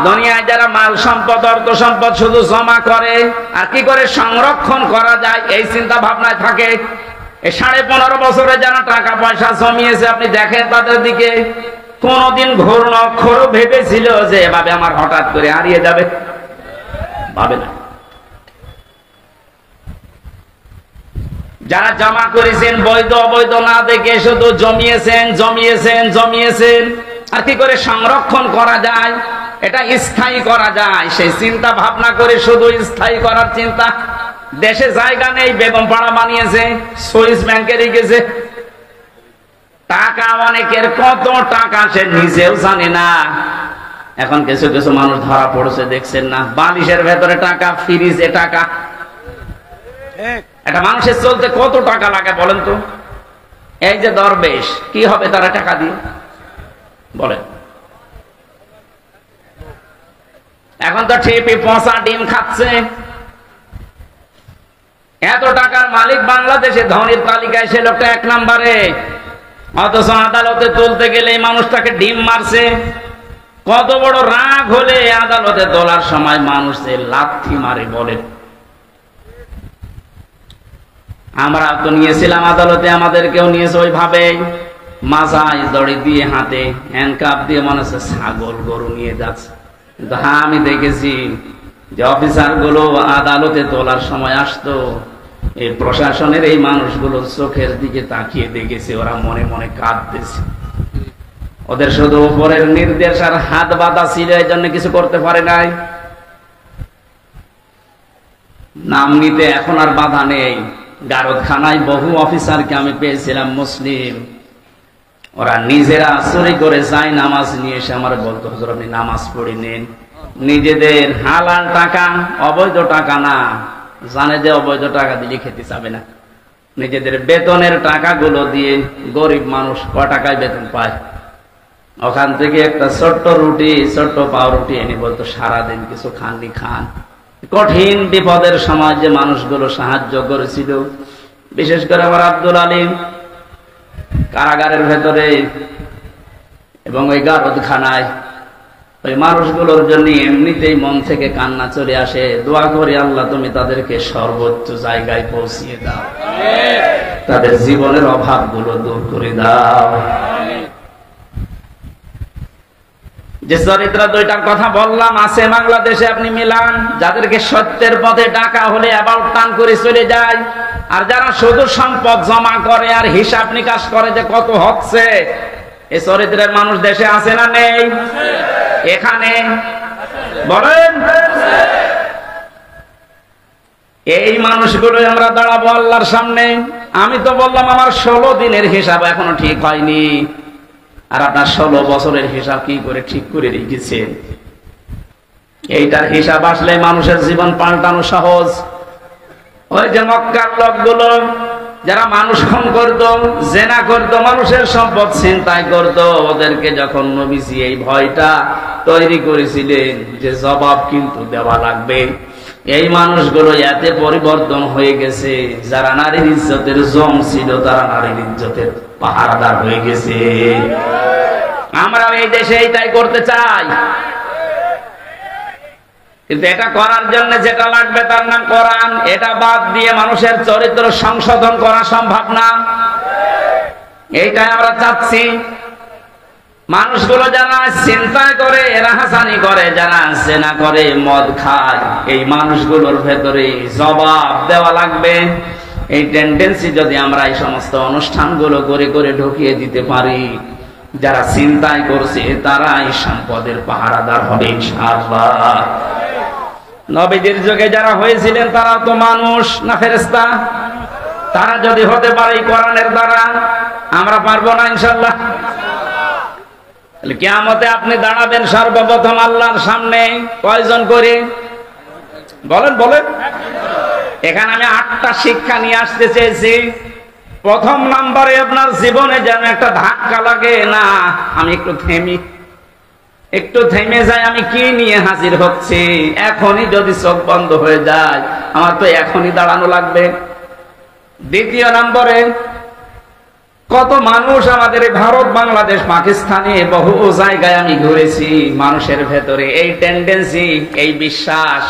দুনিয়ায় যারা মাল সম্পদ, অর্থ সম্পদ শুধু জমা করে আর কি করে সংরক্ষণ করা যায় এই চিন্তা ভাবনায় থাকে। এই 15.5 বছরে যারা টাকা পয়সা জমিয়েছে, আপনি দেখেন তাদের দিকে, কোনদিন ঘূর্ণ অক্ষরও ভেবেছিল যে এভাবে আমার হঠাৎ করে হারিয়ে যাবে? ভাবে না। যারা জমা করেছেন বৈধ অবৈধ না দেখে শুধু জমিয়েছেন জমিয়েছেন জমিয়েছেন, আর কি করে সংরক্ষণ করা যায়, এটা স্থায়ী করা যায় সেই চিন্তা ভাবনা করে শুধু স্থায়ী করার চিন্তা। দেশে জায়গা নেই, বেগম পাড়া বানিয়েছে, সুইস ব্যাংকে রেখেছে টাকা। অনেকের কত টাকা সে নিজেও জানে না। এখন কিছু কিছু মানুষ ধরা পড়ছে, দেখছেন না? বালিশের ভেতরে টাকা, ফ্রিজে টাকা। একটা মানুষের চলতে কত টাকা লাগে বলেন তো? এই যে দরবেশ, কি হবে তারা টাকা দিয়ে বলেন? এখন তো ঠিপি পচা ডিম খাচ্ছে। এত টাকার মালিক বাংলাদেশে, ধনীর তালিকায় সে লোকটা 1 নম্বরে, অথচ আদালতে তুলতে গেলে এই মানুষটাকে ডিম মারছে। কত বড় রাগ হলে আদালতে তোলার সময় মানুষ যে লাথি মারে বলেন। আমরা তো নিয়েছিলাম আদালতে, আমাদেরকেও নিয়েছে ওইভাবে, মাথায় দড়ি দিয়ে, হাতে হ্যান্ডকাপ দিয়ে, মনে হচ্ছে ছাগল গরু নিয়ে যাচ্ছে। কিন্তু হ্যাঁ, আমি দেখেছি যে অফিসার গুলো আদালতে তোলার সময় আসতো, এই প্রশাসনের এই মানুষগুলো চোখের দিকে তাকিয়ে দেখেছে, ওরা মনে মনে কাঁদতেছে। ওদের শুধু উপরের নির্দেশ আর হাত বাঁধা ছিল, এই জন্য কিছু করতে পারে নাই। নাম নিতে এখন আর বাধা নেই। গারদখানায় বহু অফিসারকে আমি পেয়েছিলাম মুসলিম, ওরা নিজেরা চুরি করে যায় নামাজ নিয়ে এসে আমার বলতো, হুজুর আপনি নামাজ পড়ে নেন। নিজেদের হালাল টাকা, অবৈধ টাকা না, জানে যে অবৈধ টাকা দিলে খেতে চাবে না। নিজেদের বেতনের টাকাগুলো দিয়ে, গরিব মানুষ ক টাকায় বেতন পায়, ওখান থেকে একটা ছোট্ট রুটি, ছোট্ট পাউরুটি এনে বলতো সারাদিন কিছু খাননি খান। কঠিন বিপদের সময় যে মানুষগুলো সাহায্য করেছিল, বিশেষ করে আমার আব্দুল আলিম কারাগারের ভেতরে এবং ওই গারদখানায়, ওই মানুষগুলোর জন্য এমনিতেই মন থেকে কান্না চলে আসে। দোয়া করি, আল্লাহ তুমি তাদেরকে সর্বোচ্চ জায়গায় পৌঁছিয়ে দাও, তাদের জীবনের অভাবগুলো দূর করে দাও। যে চরিত্র দুইটার কথা বললাম আছে বাংলাদেশে, আপনি মিলান। যাদেরকে সত্যের পথে ডাকা হলে অ্যাবাউট টান করে চলে যায়, আর যারা শুধু সম্পদ জমা করে আর হিসাব নিকাশ করে যে কত হচ্ছে, এই চরিত্রের মানুষ দেশে আছে না নেই? এখানে বলেন, এই মানুষগুলো আমরা দাঁড়াবো আল্লাহর সামনে। আমি তো বললাম আমার 16 দিনের হিসাব এখনো ঠিক হয়নি, আর আপনার 16 বছরের হিসাব কি করে ঠিক করে রেখেছেন? এইটার হিসাব আসলে মানুষের জীবন পাল্টানো সহজ। ওই যে মক্কার লোকগুলো যারা মানুষ খুন করত, জেনা করত, মানুষের সম্পদ ছিনতাই করত, ওদেরকে যখন নবীজি এই ভয়টা তৈরি করেছিলেন যে জবাব কিন্তু দেওয়া লাগবে, এই মানুষগুলো এতে পরিবর্তন হয়ে গেছে, যারা নারীর ইজ্জতের জম ছিল তারা নারীর ইজ্জতের পাহারাদার হয়ে গেছে। আমরা এই দেশে এইটাই করতে চাই, কিন্তু এটা করার জন্য যেটা লাগবে তার নাম কোরআন। এটা বাদ দিয়ে মানুষের চরিত্র সংশোধন করা সম্ভব না, এইটাই আমরা চাচ্ছি। মানুষগুলো যারা চিন্তা করে, রাহাজানি করে, যারা জেনা করে, মদ খায়, এই মানুষগুলোর ভেতরে জবাব দেওয়া লাগবে। এই টেন্ডেন্সি যদি আমরা এই সমস্ত অনুষ্ঠানগুলো করে করে ঢুকিয়ে দিতে পারি, যারা চিন্তাই করছে তারাই সম্পদের পাহারাদার হবে ইনশাআল্লাহ। নবীদের যুগে যারা হয়েছিলেন তারা তো মানুষ না ফেরেশতা? তারা যদি হতে পারে কোরআনের দ্বারা, আমরা পারবো না ইনশাআল্লাহ? কিয়ামতে আপনি দাঁড়াবেন সর্বপ্রথম আল্লাহর সামনে কয়জন করে বলেন বলেন? এখানে আমি 8টা শিক্ষা নিয়ে আসতে চেয়েছি। প্রথম নম্বরে আপনার জীবনে যেন একটা ধাক্কা লাগে না, আমি একটু থেমে যাই, আমি কি নিয়ে হাজির হচ্ছি। এখনই যদি চোখ বন্ধ হয়ে যায়, আমার তো এখনই দাঁড়ানো লাগবে। দ্বিতীয় নম্বরে, কত মানুষ আমাদের ভারত, বাংলাদেশ, পাকিস্তানে বহু জায়গায় আমি ঘুরেছি, মানুষের ভেতরে এই টেন্ডেন্সি, এই বিশ্বাস,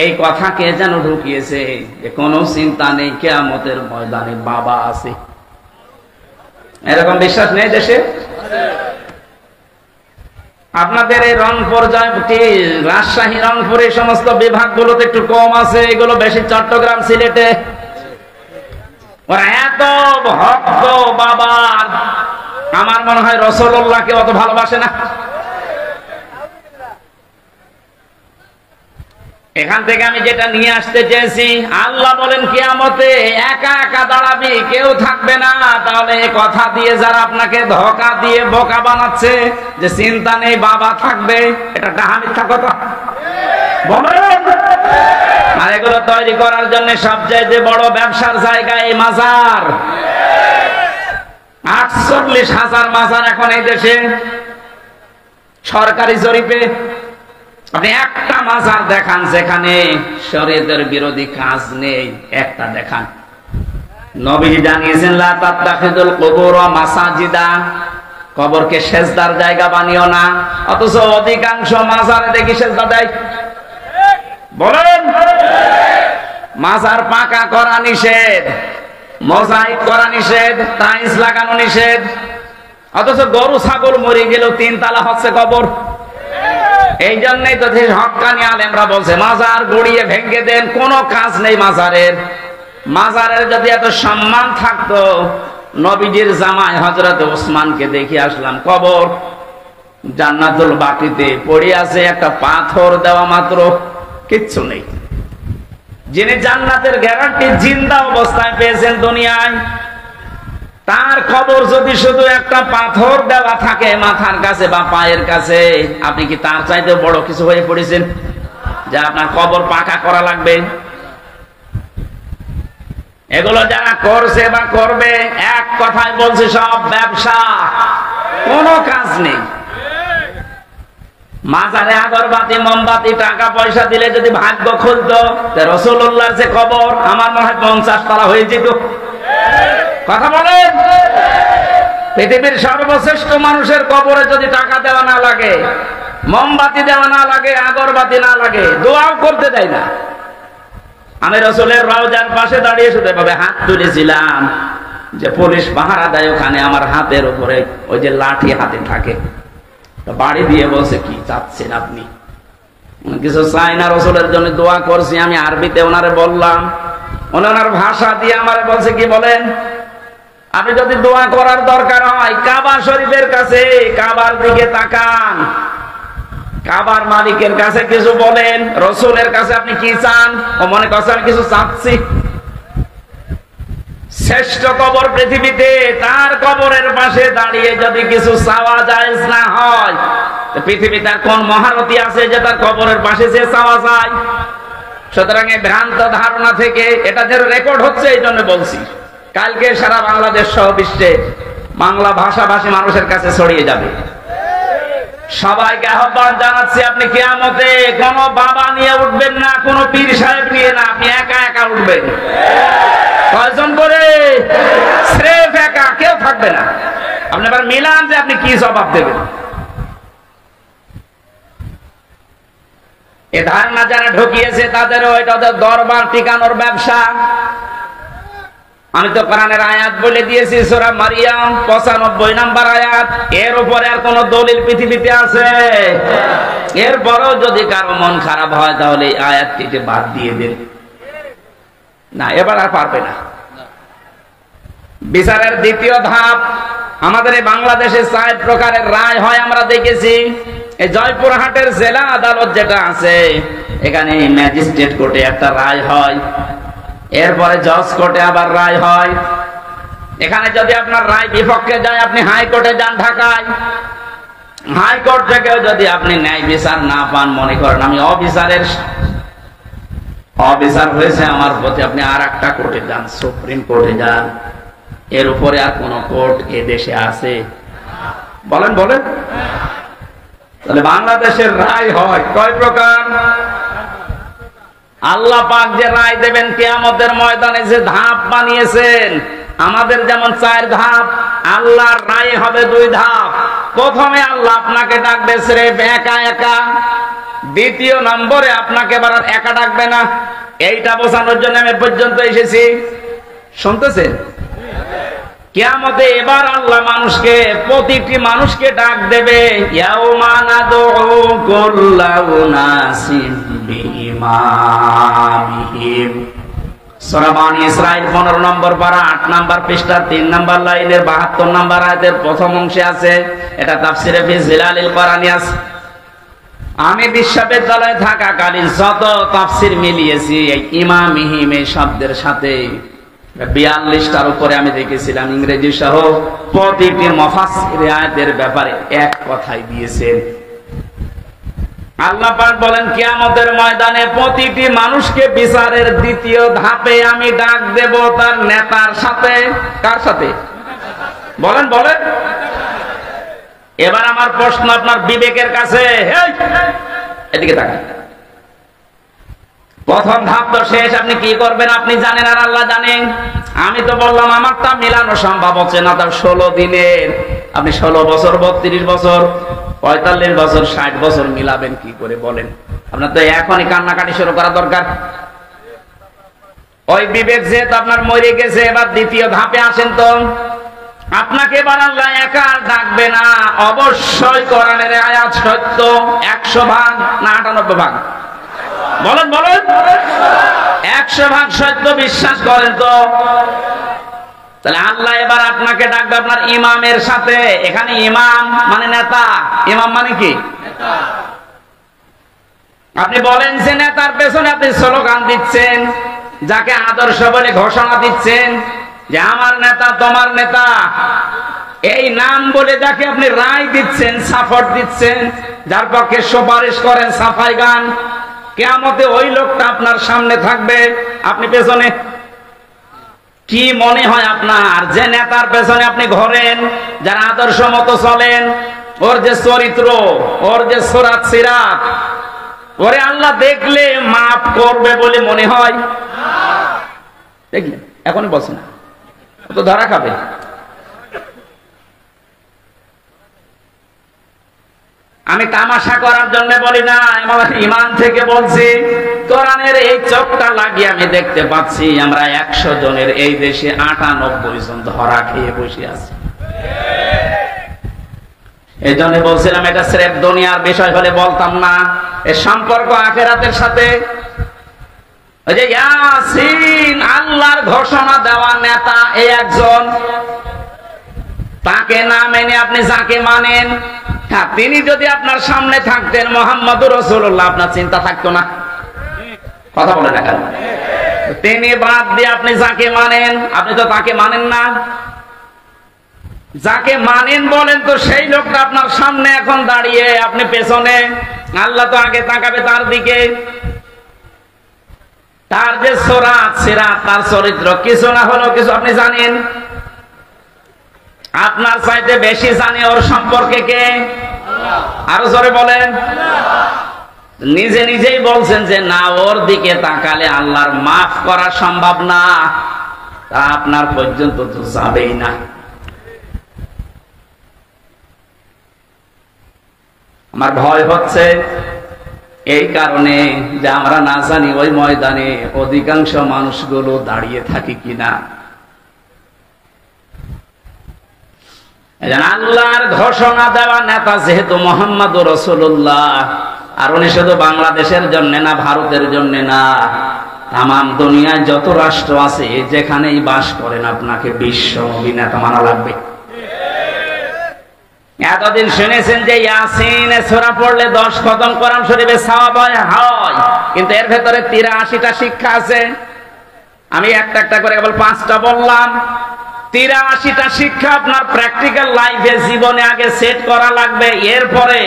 এই কথা কে যেন ঢুকিয়েছে যে কোনো চিন্তা নেই, কিয়ামতের ময়দানে বাবা আছে। এরকম বিশ্বাস নেই দেশে? আপনাদের এই রংপুর, রাজশাহী, রংপুর এই সমস্ত বিভাগগুলোতে একটু কম আছে, এগুলো বেশি চট্টগ্রাম, সিলেটে। ওরা এত ভক্ত বাবার, আমার মনে হয় রাসূলুল্লাহকে অত ভালোবাসে না। এখান থেকে আমি যেটা নিয়ে আসতে চেয়েছি, আল্লাহ বলেন কিয়ামতে একা একা দাঁড়াবি, কেউ থাকবে না। তাহলে এই কথা দিয়ে যারা আপনাকে ধোঁকা দিয়ে বোকা বানাচ্ছে যে চিন্তা নেই বাবা থাকবে, এটা ডাহা মিথ্যা কথা বলেন। আর এগুলো তৈরি করার জন্য সবচাইতে বড় ব্যবসার জায়গা এই মাজার। 48,000 মাজার এখন এই দেশে সরকারি জরিপে। আপনি একটা মাজার দেখান যেখানে শরীয়তের বিরোধী কাজ নেই, একটা দেখান। নবীজি জানিয়েছেন লা তাত্তাখিযুল কুবুর মাসাজিদা, কবরকে সেজদার জায়গা বানিও না। অথচ অধিকাংশ মাজারে দেখি সেজদা দেয়। বলেন, মাজার পাকা করা নিষেধ, মোজাইক করা নিষেধ, টাইলস লাগানো নিষেধ। অথচ গরু ছাগল মরে গেল 3 তালা হচ্ছে কবর। এই জন্যই তো হক্কানি আলেমরা বলছে মাজার গড়িয়ে ভেঙে দেন, কোনো কাজ নেই মাজারের। মাজারের যদি এত সম্মান থাকতো, নবীজির জামাই হযরত ওসমানকে দেখে আসলাম, কবর জান্নাতুল বাকিতে পড়ে আছে, একটা পাথর দেওয়া মাত্র, কিচ্ছু নেই। যিনি জান্নাতের গ্যারান্টি জিন্দা অবস্থায় পেয়েছেন দুনিয়ায়, তার কবর যদি শুধু একটা পাথর দেওয়া থাকে মাথার কাছে বা পায়ের কাছে, আপনি কি তার চাইতে বড় কিছু হয়ে পড়েছেন যে আপনার কবর পাকা করা লাগবে? এগুলো যারা করছে বা করবে, এক কথায় বলছে সব ব্যবসা, কোনো কাজ নেই। মাজারে আগরবাতি মোমবাতি টাকা পয়সা দিলে যদি ভাগ্য খুলতো, রাসূলুল্লাহর যে কবর আমার মনে হয় 50 তলা হয়ে যেত। কথা বলেন, পৃথিবীর সর্বশ্রেষ্ঠ মানুষের কবরে যদি টাকা দেওয়া না লাগে, মোমবাতি দেওয়া না লাগে, আগরবাতি না লাগে, দোয়াও করতে দেয় না। আমি রাসূলের রওজার পাশে দাঁড়িয়ে শুধু এভাবে হাত তুলেছিলাম যে পুলিশ পাহারা দেয় ওখানে, আমার হাতের উপরে ওই যে লাঠি হাতে থাকে, বাড়ি দিয়ে বলছে কি চাচ্ছেন আপনি? কিছু চাই না, রাসূলের জন্য দোয়া করছি। আমি আরবিতে ওনারে বললাম, ওনার ভাষা দিয়ে আমারে বলছে কি বলেন, আপনি যদি দোয়া করার দরকার হয় কাবা শরীফের কাছে, কাবার দিকে তাকান, কাবার মালিকের কাছে কিছু বলেন, রাসূলের কাছে আপনি কি চান? ও মনে করছে আমি কিছু চাচ্ছি। শ্রেষ্ঠ কবর পৃথিবীতে, তার কবরের পাশে দাঁড়িয়ে যদি কিছু চাওয়া যায় না হয়, পৃথিবীতে আর কোন মহারথী আছে যে তার কবরের পাশে যে চাওয়া যায়? সুতরাং এই ভ্রান্ত ধারণা থেকে, এটা যে রেকর্ড হচ্ছে এই জন্য বলছি, কালকে সারা বাংলাদেশ সহ বিশ্বে বাংলা ভাষাভাষী মানুষের কাছে ছড়িয়ে যাবে। সবাইকে আহ্বান জানাচ্ছি, আপনি কিয়ামতে কোন বাবা নিয়ে উঠবেন না, কোন পীর সাহেব নিয়ে না, আপনি একা একা উঠবেন। কয়জন করে? স্রেফ একা, কেউ থাকবে না। আপনি এবার মিলান যে আপনি কি জবাব দেবেন। এ ধারণা যারা ঢুকিয়েছে তাদেরও এটা ওদের দরবার টিকানোর ব্যবসা। আমি তো কোরআনের আয়াত বলে দিয়েছি, সূরা মারিয়াম 95 নম্বর আয়াত। এর উপরে আর কোন দলিল পৃথিবীতে আছে? এরপরও যদি কারো মন খারাপ হয় তাহলে এই আয়াতটিকে বাদ দিয়ে দেন। না, এবার আর পারবে না। বিচারের দ্বিতীয় ধাপ, আমাদের এই বাংলাদেশে 4 প্রকারের রায় হয় আমরা দেখেছি। এই জয়পুরহাটের জেলা আদালত যেটা আছে, এখানে ম্যাজিস্ট্রেট কোর্টে একটা রায় হয়, এরপরে জজ কোর্টে আবার রায় হয়। এখানে যদি আপনার রায় বিপক্ষে যায়, আপনি হাইকোর্টে যান ঢাকায়। হাইকোর্ট থেকেও যদি আপনি ন্যায় বিচার না পান, মনে করেন আমি অবিচার হয়েছে আমার প্রতি, আপনি আর একটা কোর্টে যান, সুপ্রিম কোর্টে যান। এর উপরে আর কোন কোর্ট এ দেশে আছে? বলেন বলেন। তাহলে বাংলাদেশের রায় হয় কয় প্রকার? আল্লাহ পাক যে রায় দেবেন কিয়ামতের ময়দানে, যে ধাপ বানিয়েছেন, আমাদের যেমন 4 ধাপ, আল্লাহর রায় হবে 2 ধাপ। প্রথমে আল্লাহ আপনাকে ডাকবে স্রেফ একা একা, দ্বিতীয় নম্বরে আপনাকে এবার একা ডাকবে না। এইটা বোঝানোর জন্য আমি পর্যন্ত এসেছি, শুনতেছেন? কিয়ামতে এবার আল্লাহ মানুষকে, প্রতিটি মানুষকে ডাক দেবে, ইয়াউমা নাদউ কুল্লা উনাসিন বিইমামিহিম। সূরা বনী ইসরাঈল 15 নম্বর পারা 8 নম্বর পৃষ্ঠা 3 নম্বর লাইনের 72 নম্বর আয়াতের প্রথম অংশে আছে। এটা তাফসিরে ফি জিলালিল কোরআন আছে। আমি বিশ্ববিদ্যালয়ে থাকাকালীন যত তাফসির মিলিয়েছি, এই ইমামিহিম এই শব্দের সাথে 42টার উপরে আমি দেখেছিলাম ইংরেজি সহ। প্রতিটি মুফাসসির আয়াতের ব্যাপারে এক কথাই দিয়েছেন, আল্লাহ পাক বলেন কিয়ামতের ময়দানে প্রতিটি মানুষকে বিচারের দ্বিতীয় ধাপে আমি ডাক দেব তার নেতার সাথে। কার সাথে? বলেন বলেন। এবার আমার প্রশ্ন আপনার বিবেকের কাছে, এদিকে তাকান। প্রথম ধাপ তো শেষ, আপনি কি করবেন আপনি জানেন আর আল্লাহ জানেন। আমি তো বললাম আমারটা মেলানো সম্ভব হচ্ছে না, তার 16 দিনের। আপনি 16 বছর, 32 বছর, 45 বছর, 60 বছর মিলাবেন কি করে বলেন? আপনার তো এখনই কান্নাকাটি শুরু করা দরকার। ওই বিবেক যেহেতু আপনার মরে গেছে, এবার দ্বিতীয় ধাপে আসেন তো। আপনাকে এবার আল্লাহ একা ডাকবে না, অবশ্যই কোরআনের আয়াত সত্য। 100 ভাগ না 98 ভাগ? বলেন বলেন। 100 ভাগ সত্য বিশ্বাস করেন তো? তাহলে আল্লাহ এবার আপনাকে ডাকবে আপনার ইমামের সাথে। এখানে ইমাম মানে নেতা, ইমাম মানে কি? আপনি বলেন যে নেতার পেছনে আপনি স্লোগান দিচ্ছেন, যাকে আদর্শ বলে ঘোষণা দিচ্ছেন যে আমার নেতা তোমার নেতা, এই নাম বলে যাকে আপনি রায় দিচ্ছেন, সাপোর্ট দিচ্ছেন, যার পক্ষে সুপারিশ করেন, সাফাই গান, কিয়ামতে ওই লোকটা আপনার সামনে থাকবে, আপনি পেছনে। কি মনে হয় আপনার যে নেতার পেছনে আপনি ঘোরেন, যার আদর্শ মতো চলেন, ওর যে চরিত্র, ওর যে সুরাত সিরাত, ওরে আল্লাহ দেখলে মাফ করবে বলে মনে হয়? দেখলেন, এখনই বলছে না, ও তো ধরা খাবে। আমি তামাশা করার জন্য বলি না, আমার ইমান থেকে বলছি। কোরআনের এই চোখটা লাগিয়ে আমি দেখতে পাচ্ছি আমরা 100 জনের এই দেশে 98 জন ধরা খেয়ে বসে আছি। এই জন্য বলছিলাম এটা স্রেফ দুনিয়ার বিষয় হলে বলতাম না, এর সম্পর্ক আখিরাতের সাথে। ওই যে ইয়াসিন, আল্লাহর ঘোষণা দেওয়া নেতা এই একজন, তাকে না মেনে আপনি যাকে মানেন, তিনি যদি আপনার সামনে থাকতেন মুহাম্মদুর রাসূলুল্লাহ, আপনার চিন্তা থাকতো না। কথা বলে না কেন? তিনি বাদ দিয়ে আপনি যাকে মানেন, আপনি তো তাকে মানেন না। যাকে মানেন বলেন তো সেই লোকটা আপনার সামনে এখন দাঁড়িয়ে, আপনি পেছনে। আল্লাহ তো আগে তাকাবে তার দিকে। তার যে সুরাত সিরাত, তার চরিত্র কিছু না হলেও কিছু আপনি জানেন। আপনার চাইতে বেশি জানে ওর সম্পর্কে কে? আরো জোরে বলেন। নিজে নিজেই বলছেন যে না, ওর দিকে তাকালে আল্লাহর মাফ করা সম্ভব না, তা আপনার পর্যন্ত তো যাবেই না। আমার ভয় হচ্ছে এই কারণে যে আমরা না জানি ওই ময়দানে অধিকাংশ মানুষগুলো দাঁড়িয়ে থাকে কিনা। আল্লাহর ঘোষণা দেওয়া নেতা যেহেতু মুহাম্মদুর রাসূলুল্লাহ, আর উনি শুধু বাংলাদেশের জন্য না, ভারতের জন্য না, তামাম দুনিয়ায় যত রাষ্ট্র আছে যেখানেই বাস করেন আপনাকে বিশ্ব নবী নেতা মানা লাগবে। এতদিন শুনেছেন যে ইয়াসিন সূরা পড়লে 10 খতম কোরআন শরীফে সওয়াব হয়, কিন্তু এর ভেতরে 83টা শিক্ষা আছে। আমি একটা একটা করে কেবল 5টা বললাম। 83টা শিক্ষা আপনার প্র্যাকটিক্যাল লাইফে জীবনে আগে সেট করা লাগবে। এরপরে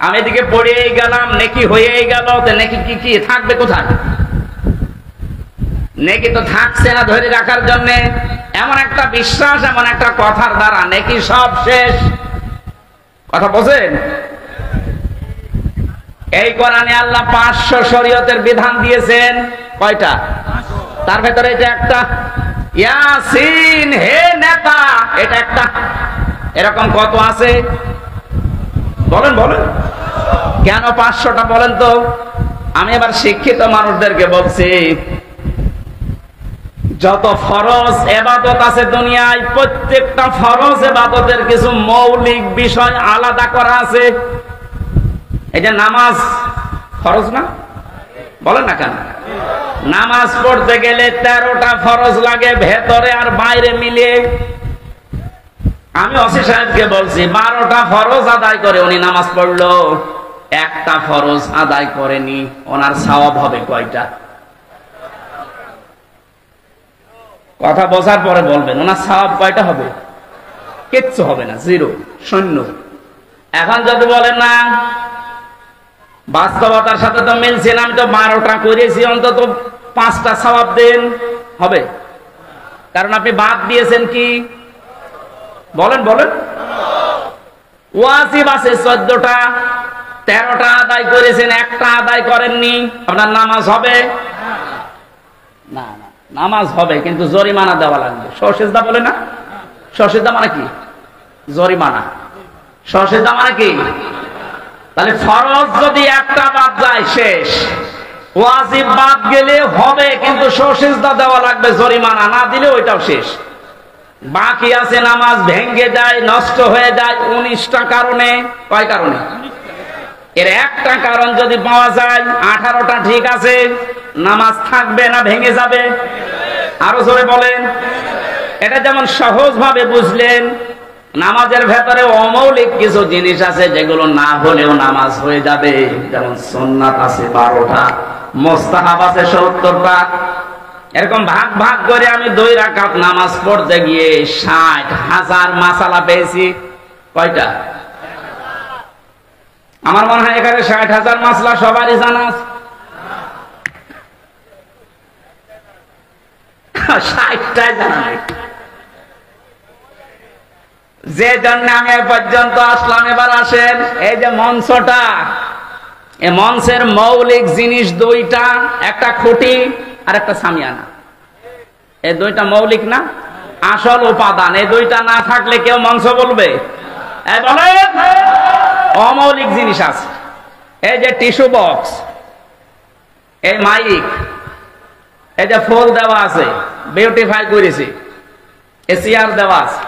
আমি এদিকে পড়েই গেলাম, নেকি হয়েই গেল, তো নেকি কি কি থাকবে কোথায়? নেকি তো থাকছে না ধরে রাখার জন্য। এমন একটা বিশ্বাস, এমন একটা কথার দ্বারা নেকি সব শেষ। কথা বোঝেন? এই কোরআনে আল্লাহ 500 শরীয়তের বিধান দিয়েছেন। কয়টা? তার ভেতরে এটা একটা। ইয়াসিন হে নেতা, এটা একটা। এরকম কত আছে বলেন বলেন। কেন 500টা বলেন তো? আমি এবার শিক্ষিত মানুষদেরকে বলছি, যত ফরজ ইবাদত আছে দুনিয়ায়, প্রত্যেকটা ফরজ ইবাদতের কিছু মৌলিক বিষয় আলাদা করা আছে। এই যে নামাজ ফরজ না, বলেন না কেন? নামাজ পড়তে গেলে 13টা ফরজ লাগে, ভেতরে আর বাইরে মিলিয়ে। আমি ওসি সাহেবকে বলছি 12টা ফরজ আদায় করে উনি নামাজ পড়লো, একটা ফরজ আদায় করেনি, ওনার সওয়াব হবে কয়টা? কথা বোঝার পরে বলবেন ওনার সওয়াব কয়টা হবে? কিচ্ছু হবে না, 0, শূন্য। এখন যদি বলেন না বাস্তবতার সাথে তো মিলছে না। আমি তো 12টা করেছি, অন্তত 5টা সওয়াব দেন, হবে? কারণ আপনি বাদ দিয়েছেন কি বলেন বলেন? ওয়াজিব আছে 14টা, 13টা আদায় করেছেন, একটা আদায় করেননি, আপনার নামাজ হবে না? না, নামাজ হবে, কিন্তু জরিমানা দেওয়া লাগবে। সহসিজদা বলে না? সহসিজদা মানে কি? জরিমানা। সহসিজদা মানে কি? তাহলে ফরজ যদি একটা বাদ যায় শেষ, ওয়াজিব বাদ গেলে হবে, কিন্তু সহসিজদা দেওয়া লাগবে, জরিমানা না দিলে ওইটাও শেষ। বাকি আছে নামাজ ভেঙ্গে যায়, নষ্ট হয়ে যায় 19টা কারণে। কয় কারণে? এর একটা কারণ যদি পাওয়া যায়, 18টা ঠিক আছে, নামাজ থাকবে না ভেঙে যাবে? আরো জোরে বলেন। এটা যেমন সহজ ভাবে বুঝলেন, নামাজের ভেতরে অমৌলিক কিছু জিনিস আছে যেগুলো না হলেও নামাজ হয়ে যাবে। যেমন সুন্নাত আছে 12টা, মুস্তাহাব আছে 70টা। এরকম ভাগ ভাগ করে আমি 2 রাকাত নামাজ পড়তে গিয়ে 60,000 মাসালা পেয়েছি। কয়টা? আমার মনে হয় এখানে 60,000 মাসলা সবারই জানা আছে। 60টাই জানা নেই। যে জন্য আমি এ পর্যন্ত আসলাম। এবার আসেন, এই যে মঞ্চটা, এই মঞ্চের মৌলিক জিনিস 2টা, একটা খুঁটি আর একটা সামিয়ানা। এই 2টা মৌলিক না? আসল উপাদান। এই 2টা না থাকলে কেউ মঞ্চ বলবে? বলেন। অমৌলিক জিনিস আছে, এই যে টিস্যু বক্স, এই মাইক, এই যে ফুল দেওয়া আছে, বিউটিফাই করেছি, এই চেয়ার দেওয়া আছে,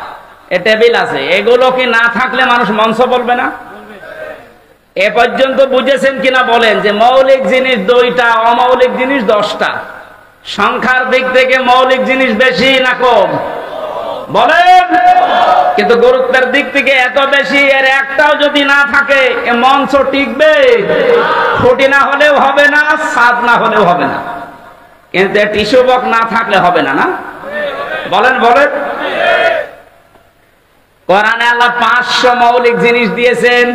এই টেবিল আছে। এগুলো কি না থাকলে মানুষ মঞ্চ বলবে না? এ পর্যন্ত বুঝেছেন কিনা বলেন? যে মৌলিক জিনিস 2টা, অমৌলিক জিনিস 10টা। সংখ্যার দিক থেকে মৌলিক জিনিস বেশি না কম বলেন? কিন্তু গুরুত্বের দিক থেকে এত বেশি, এর একটাও যদি না থাকে এ মঞ্চ টিকবে? খুঁটি না হলেও হবে না, ছাদ না হলেও হবে না, কিন্তু টিস্যু বক্স না থাকলে হবে না। না বলেন বলেন? কোরআনে আল্লাহ 500 মৌলিক জিনিস দিয়েছেন,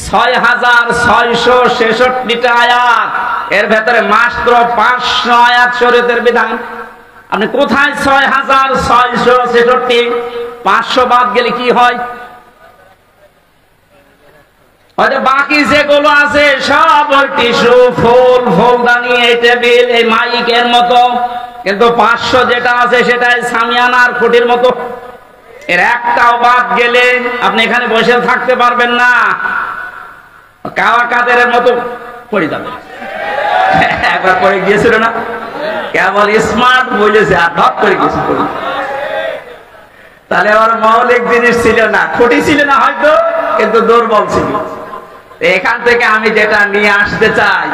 6,666টা আয়াত। এর ভেতরে মাত্র 500 আয়াত শরীয়তের বিধান। আপনি কোথায় 6,666? 500 বাদ গেলে কি হয়? বাকি যেগুলো আছে সব ওই টিস্যু, ফুল, ফুলদানি, এই টেবিল, এই মাইক এর মতো, কিন্তু 500 যেটা আছে সেটাই সামিয়ানার খুঁটির মতো। এর একটাও বাদ গেলে আপনি এখানে বসে থাকতে পারবেন না, কাওয়া কাদের মতো পড়ে যাবে। একবার পড়ে গিয়েছিল না? কেবল স্মার্ট বলেছে আর ধপ করে গেছে। তাহলে আমার মৌলিক জিনিস ছিল না, খুঁটি ছিল না হয়তো, কিন্তু দুর্বল ছিল। এখান থেকে আমি যেটা নিয়ে আসতে চাই,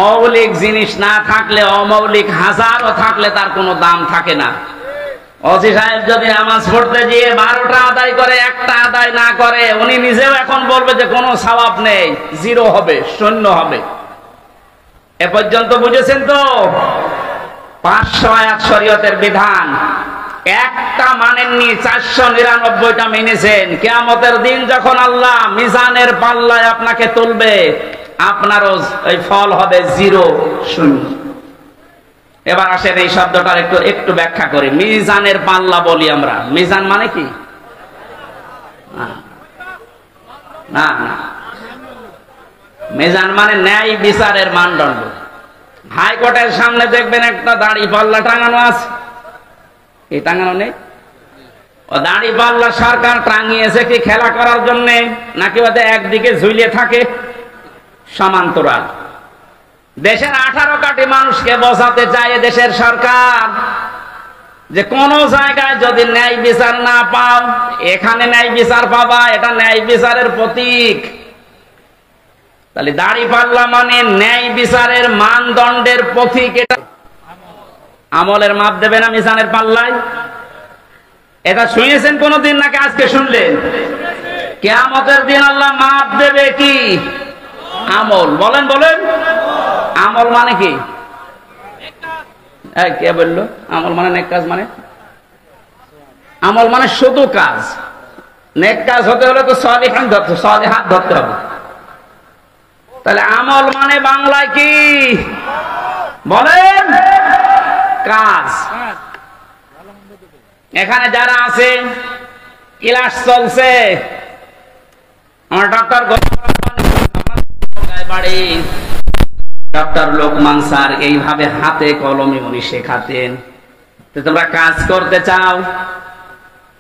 মৌলিক জিনিস না থাকলে অমৌলিক হাজারও থাকলে তার কোনো দাম থাকে না। ওসি সাহেব যদি নামাজ পড়তে গিয়ে 12টা আদায় করে, একটা আদায় না করে, উনি নিজেও এখন বলবে যে কোনো সওয়াব নেই, 0 হবে, শূন্য হবে। এ পর্যন্ত বুঝেছেন তো? 500 আয়াত শরীয়তের বিধান, একটা মানেননি, 499টা মেনেছেন। কিয়ামতের দিন যখন আল্লাহ মিজানের পাল্লায় আপনাকে তুলবে, আপনারও ওই ফল হবে 0, শূন্য। এবার আসেন এই শব্দটার একটু ব্যাখ্যা করি। মিজানের পাল্লা বলি আমরা, মিজান মানে কি? না না, মিজান মানে ন্যায় বিচারের মানদণ্ড। হাইকোর্টের সামনে দেখবেন একটা দাড়ি পাল্লা টাঙানো আছে, এই টাঙানো নেই? ও দাড়ি পাল্লা সরকার টাঙিয়েছে কি খেলা করার জন্য, নাকি ওদের একদিকে ঝুলিয়ে থাকে সমান্তরাল? দেশের 18 কোটি মানুষকে বোঝাতে চায় দেশের সরকার যে কোন জায়গায় যদি ন্যায় বিচার না পাও, এখানে ন্যায় বিচার পাবা, এটা ন্যায় বিচারের প্রতীক। তাহলে দাড়ি পাল্লা মানে ন্যায় বিচারের মানদণ্ডের প্রতীক। এটা আমলের মাপ দেবে না মিজানের পাল্লায়? এটা শুনেছেন কোনদিন নাকি আজকে শুনলেন? কিয়ামতের দিন আল্লাহ মাপ দেবে কি? আমল। বলেন বলেন। আমল মানে কি? কে বললো আমল মানে নেক কাজ? মানে আমল মানে শুধু কাজ। নেক কাজ হতে হলে তো সলিহাত ধরতে হবে। তাহলে আমল মানে বাংলায় কি বলেন? কাজ। এখানে যারা আছে, ক্লাস চলছে, আমার ডক্টর বাড়ি ডক্টর লোকমান স্যার এইভাবে হাতে কলমে উনি শেখাতেন। তোমরা কাজ করতে চাও,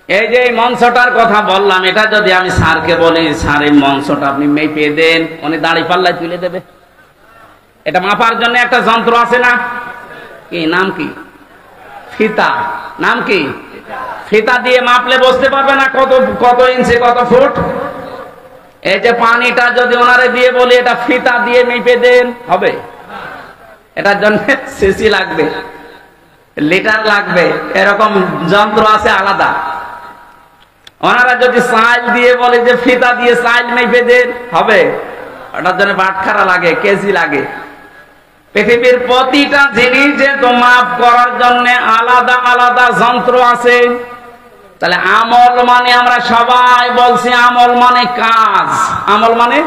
এই যে মঞ্চটার কথা বললাম, এটা যদি আমি স্যারকে বলি, স্যার এই মঞ্চটা আপনি মেপে দেন, উনি দাড়ি পাল্লায় তুলে দেবে। এটা মাপার জন্য একটা যন্ত্র আছে না? কি নাম? কি ফিতা। নাম কি? ফিতা দিয়ে মাপলে বুঝতে পারবে না কত কত ইঞ্চি কত ফুট। এই যে পানিটা যদি ওনারে দিয়ে বলি এটা ফিতা দিয়ে মেপে দেন, হবে? এটার জন্য সিসি লাগবে, লিটার লাগবে, এরকম যন্ত্র আছে আলাদা। ওনারা যদি সাইল দিয়ে বলে যে ফিতা দিয়ে সাইল মেপে দেন, হবে? ওটার জন্য বাটখারা লাগে, কেজি লাগে। পৃথিবীর প্রতিটা জিনিস যে তো মাপ করার জন্য আলাদা আলাদা যন্ত্র আছে। তাহলে আমল মানে আমরা সবাই বলছি আমল মানে কাজ। আমল মানে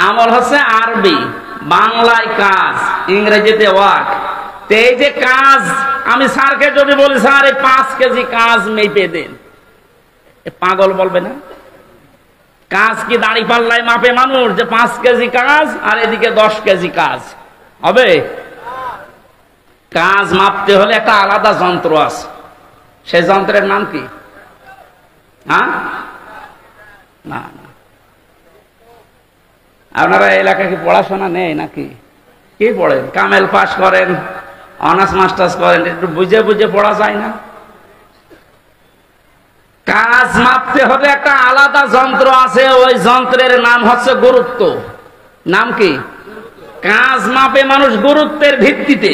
আমল হচ্ছে আরবি, বাংলায় কাজ, ইংরেজিতে ওয়ার্ক। এই যে কাজ, আমি স্যারকে যদি বলি স্যার এই 5 কেজি কাজ মেপে দেন, পাগল বলবে না? কাজ কি দাড়ি পাল্লায় মাপে মানুষ যে 5 কেজি কাজ আর এদিকে 10 কেজি কাজ? হবে? কাজ মাপতে হলে একটা আলাদা যন্ত্র আছে। সেই যন্ত্রের নাম কি? হ্যাঁ, না না, আপনারা এলাকায় কি পড়াশোনা নেই নাকি? কি পড়েন? কামেল পাস করেন, অনার্স মাস্টার্স করেন, একটু বুঝে বুঝে পড়া যায় না? কাজ মাপতে হলে একটা আলাদা যন্ত্র আছে, ওই যন্ত্রের নাম হচ্ছে গুরুত্ব। নাম কি? কাজ মাপে মানুষ গুরুত্বের ভিত্তিতে।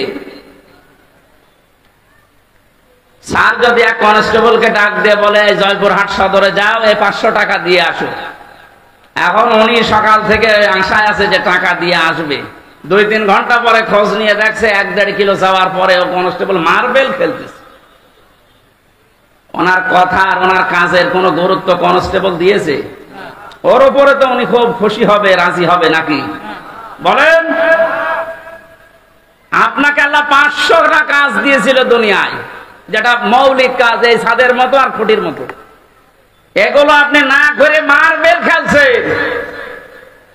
স্যার যদি এক কনস্টেবলকে ডাক দিয়ে বলে জয়পুরহাট সদরে যাও, এই 500 টাকা দিয়ে আসো, এখন উনি সকাল থেকে আশায় আছে যে টাকা দিয়ে আসবে। 2-3 ঘন্টা পরে খোঁজ নিয়ে দেখছে 1-1.5 কিলো যাওয়ার পরে ও কনস্টেবল মার্বেল খেলতেছে। ওনার কথা আর ওনার কাজের কোনো গুরুত্ব কনস্টেবল দিয়েছে? ওর উপরে তো উনি খুব খুশি হবে, রাজি হবে নাকি বলেন? আপনাকে আল্লাহ 500টা কাজ দিয়েছিল দুনিয়ায়, যেটা মৌলিক কাজ, এই ছাদের মতো আর খুঁটির মতো। এগুলো আপনি না করে মার্বেল খেলছেন।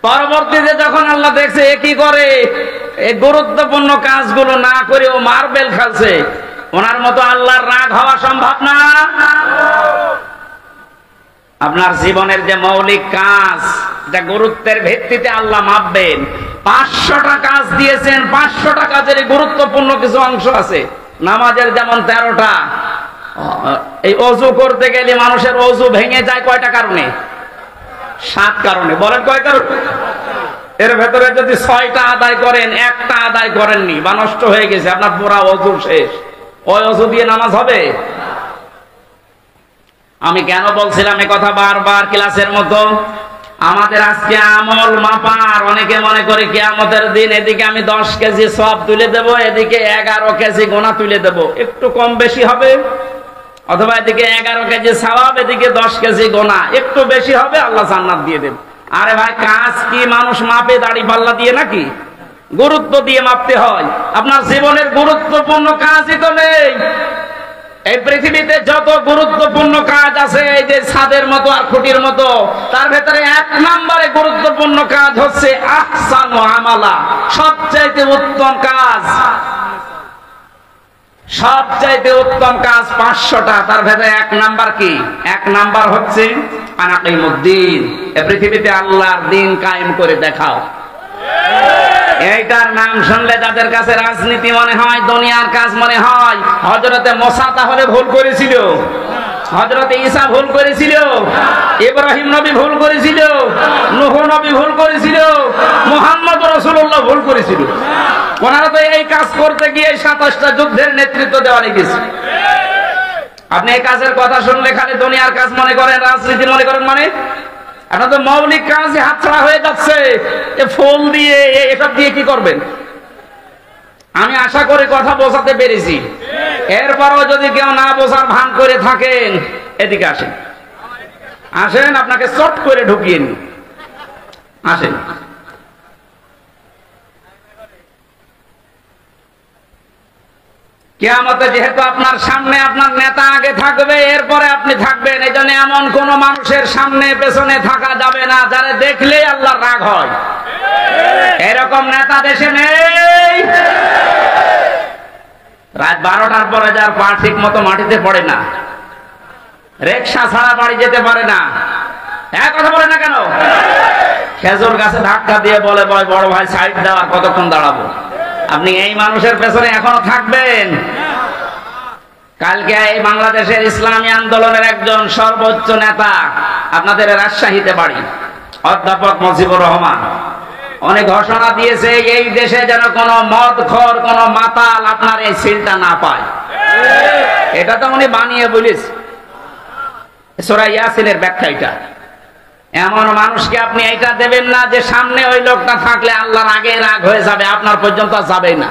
পরবর্তীতে যখন আল্লাহ দেখছে এ কি করে, এই গুরুত্বপূর্ণ কাজগুলো না করে ও মার্বেল খেলছে, ওনার মতো আল্লাহর রাগ হওয়া সম্ভব না। আপনার জীবনের যে মৌলিক কাজ, যা গুরুত্বের ভিত্তিতে আল্লাহ মাপবেন। 500টা কাজ দিয়েছেন, 500টা কাজের গুরুত্বপূর্ণ কিছু অংশ আছে। নামাজের যেমন 13টা। এই অজু করতে গেলে মানুষের অজু ভেঙে যায় কয়টা কারণে? 7 কারণে। বলেন কয় কারণ? এর ভেতরে যদি 6টা আদায় করেন, একটা আদায় করেননি বা নষ্ট হয়ে গেছে, আপনার পুরা অজু শেষ। ওই অজু দিয়ে নামাজ হবে? আমি কেন বলছিলাম এ কথা বারবার ক্লাসের মতো? আমাদের আজকে আমল মাপার, অনেকে মনে করে কিয়ামতের দিন এদিকে আমি 10 কেজি সওয়াব তুলে দেব, এদিকে 11 কেজি গোনা তুলে দেব, একটু কম বেশি হবে। অথবা এদিকে 11 কেজি সওয়াব, এদিকে 10 কেজি গোনা, একটু বেশি হবে, আল্লাহ জান্নাত দিয়ে দেব। আরে ভাই, কাজ কি মানুষ মাপে দাড়ি পাল্লা দিয়ে নাকি? গুরুত্ব দিয়ে মাপতে হয়। আপনার জীবনের গুরুত্বপূর্ণ কাজই তো নেই। এই পৃথিবীতে যত গুরুত্বপূর্ণ কাজ আছে, এই যে ছাদের মতো আর খুঁটির মতো, তার ভেতরে 1 নম্বরে গুরুত্বপূর্ণ কাজ হচ্ছে আহসানু আমালা, সবচাইতে উত্তম কাজ। সবচাইতে উত্তম কাজ 500টা, তার ভেতরে 1 নাম্বার কি? 1 নাম্বার হচ্ছে আনাকিমুদ্দিন, এই পৃথিবীতে আল্লাহর দিন কায়েম করে দেখাও। এইটার নাম শুনলে যাদের কাছে রাজনীতি মনে হয়, দুনিয়ার কাজ মনে হয়। হযরতে মুসা তাহলে ভুল করেছিল? হযরতে ঈসা ভুল করেছিল? ইব্রাহিম নবী ভুল করেছিল? নূহ নবী ভুল করেছিল? মুহাম্মদ রাসূলুল্লাহ ভুল করেছিল? ওনারা তো এই কাজ করতে গিয়ে 27টা যুদ্ধের নেতৃত্ব দেওয়া লেগেছে। আপনি এই কাজের কথা শুনলে খালি দুনিয়ার কাজ মনে করেন, রাজনীতি মনে করেন। মানে আপনার তো মৌলিক কাজ হাতছাড়া হয়ে যাচ্ছে। ফুল দিয়ে এসব দিয়ে কি করবেন? আমি আশা করি কথা বোঝাতে পেরেছি। এরপরও যদি কেউ না বোঝার ভান করে থাকেন, এদিকে আসেন, আসেন, আপনাকে চট করে ঢুকিয়ে নি। আসেন, কিয়ামতে যেহেতু আপনার সামনে আপনার নেতা আগে থাকবে, এরপরে আপনি থাকবেন, এই জন্য এমন কোন মানুষের সামনে পেছনে থাকা যাবে না যারা দেখলেই আল্লাহর রাগ হয়। এরকম নেতা দেশে নেই। রাত 12টার পরে যার পা ঠিক মতো মাটিতে পড়ে না, রিকশা ছাড়া বাড়ি যেতে পারে না, এক কথা বলে না কেন? খেজুর গাছে ধাক্কা দিয়ে বলে বড় ভাই সাইড দেওয়া, কতক্ষণ দাঁড়াবো? আপনি এই মানুষের পেছনে এখনো থাকবেন? কালকে এই বাংলাদেশের ইসলামী আন্দোলনের একজন সর্বোচ্চ নেতা, আপনাদের রাজশাহীতে বাড়ি, অধ্যাপক মুজিবুর রহমান, অনেক ঘোষণা দিয়েছে এই দেশে যেন কোনো মদখোর, কোনো মাতাল আপনার এই সিলটা না পায়। এটা তো উনি বানিয়ে বলিস, সূরা ইয়াসিনের ব্যাখ্যা এটা। এমন মানুষকে আপনি এইটা দেবেন না যে সামনে ওই লোকটা থাকলে আল্লাহর আগে রাগ হয়ে যাবে, আপনার পর্যন্ত যাবেই না।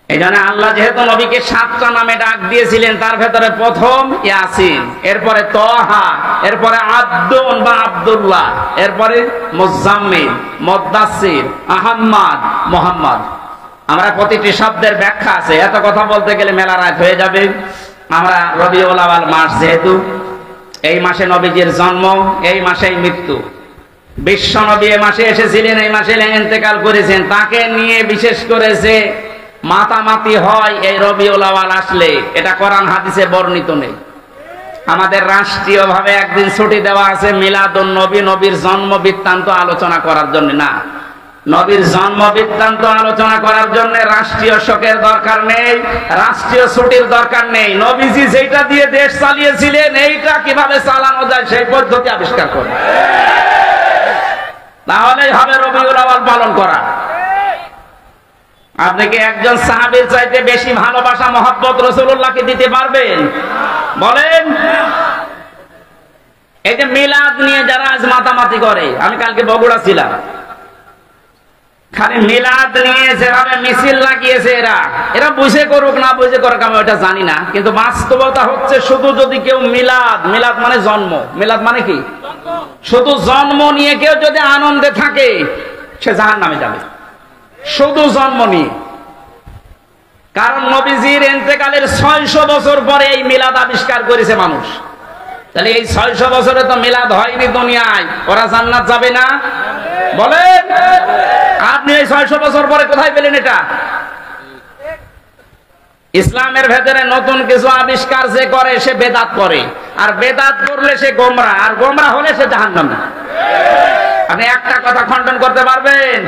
এই জন্য আল্লাহ যেহেতু নবীকে 7টা নামে ডাক দিয়েছিলেন, তার ভেতরে প্রথম ইয়াসিন, এরপরে তহা, এরপরে আব্দুন বা আব্দুল্লাহ, এরপরে মুজাম্মিল, মুদ্দাসসির, আহম্মদ, মুহাম্মদ। আমরা প্রতিটি শব্দের ব্যাখ্যা আছে, এত কথা বলতে গেলে মেলা রাত হয়ে যাবে। আমরা রবিউল আউয়াল মাস, যেহেতু এই মাসে নবীজির জন্ম, এই মাসেই মৃত্যু। বিশ্ব নবী এই মাসে এসেছিলেন, এই মাসে ইন্তেকাল করেছেন। তাকে নিয়ে বিশেষ করে যে মাতামাতি হয় এই রবিউল আউয়াল আসলে, এটা কোরআন হাদিসে বর্ণিত নেই। আমাদের রাষ্ট্রীয়ভাবে একদিন ছুটি দেওয়া আছে মিলাদুন নবী, নবীর জন্ম বৃত্তান্ত আলোচনা করার জন্য না। নবীর জন্ম বৃত্তান্ত আলোচনা করার জন্য রাষ্ট্রীয় শোকের দরকার নেই, রাষ্ট্রীয় ছুটির দরকার নেই। নবীজি যেটা দিয়ে দেশ চালিয়েছিলেন, এইটা কিভাবে চালানো যায় সেই পদ্ধতি আবিষ্কার করুন, তাহলেই হবে রবিউল আউয়াল পালন করা। আপনি কি একজন সাহাবীর চাইতে বেশি ভালোবাসা মহব্বত রাসূলুল্লাহকে দিতে পারবেন? বলেন। এই যে মিলাদ নিয়ে যারা আজ মাতামাতি করে, আমি কালকে বগুড়া ছিলাম, খালি মিলাদ নিয়ে যেভাবে মিছিল লাগিয়েছে এরা বুঝে করুক না বুঝে করুক আমি ওটা জানি না, কিন্তু বাস্তবতা হচ্ছে শুধু যদি কেউ মিলাদ মানে জন্ম, মিলাদ মানে কি? শুধু জন্ম নিয়ে কেউ যদি আনন্দে থাকে সে জাহান্নামে যাবে, শুধু জন্ম নিয়ে। কারণ নবীজির ইন্তেকালের 600 বছর পরে এই মিলাদ আবিষ্কার করেছে মানুষ। তাহলে এই 600 বছরে তো মিলাদ হয়নি দুনিয়ায়, ওরা জান্নাত যাবে না? বলেন। আপনি এই 600 বছর পরে কোথায় পেলেন এটা? ইসলামের ভেতরে নতুন কিছু আবিষ্কার যে করে সে বেদাত করে, আর বেদাত করলে সে গোমরা, আর গোমরা হলে সে জাহান্নামী। আপনি একটা কথা খণ্ডন করতে পারবেন?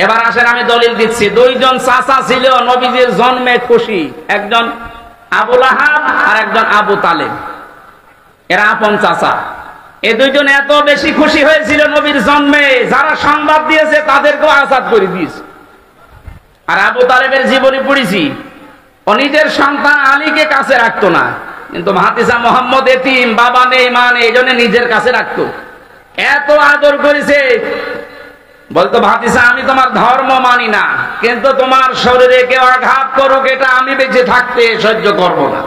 এবার আসেন আমি দলিল দিচ্ছি। দুইজন চাচা ছিল নবীজির জন্মে খুশি, একজন আবু লাহাব আর একজন আবু তালেব, এরা আপন চাচা। এই দুইজন এত বেশি খুশি হয়েছিল নবীর জন্মে, যারা সংবাদ দিয়েছে তাদেরকেও আজাদ করে দিয়েছে। আর আবু তালেবের জীবনী পড়েছি, ও নিজের সন্তান আলীকে কাছে রাখতো না, কিন্তু ভাতিজা মোহাম্মদ এতিম, বাবা নেই মা নেই, এই জন্য নিজের কাছে রাখতো। এত আদর করেছে, বলতো ভাতিজা আমি তোমার ধর্ম মানি না, কিন্তু তোমার শরীরে কেউ আঘাত করুক এটা আমি বেঁচে থাকতে সহ্য করব না।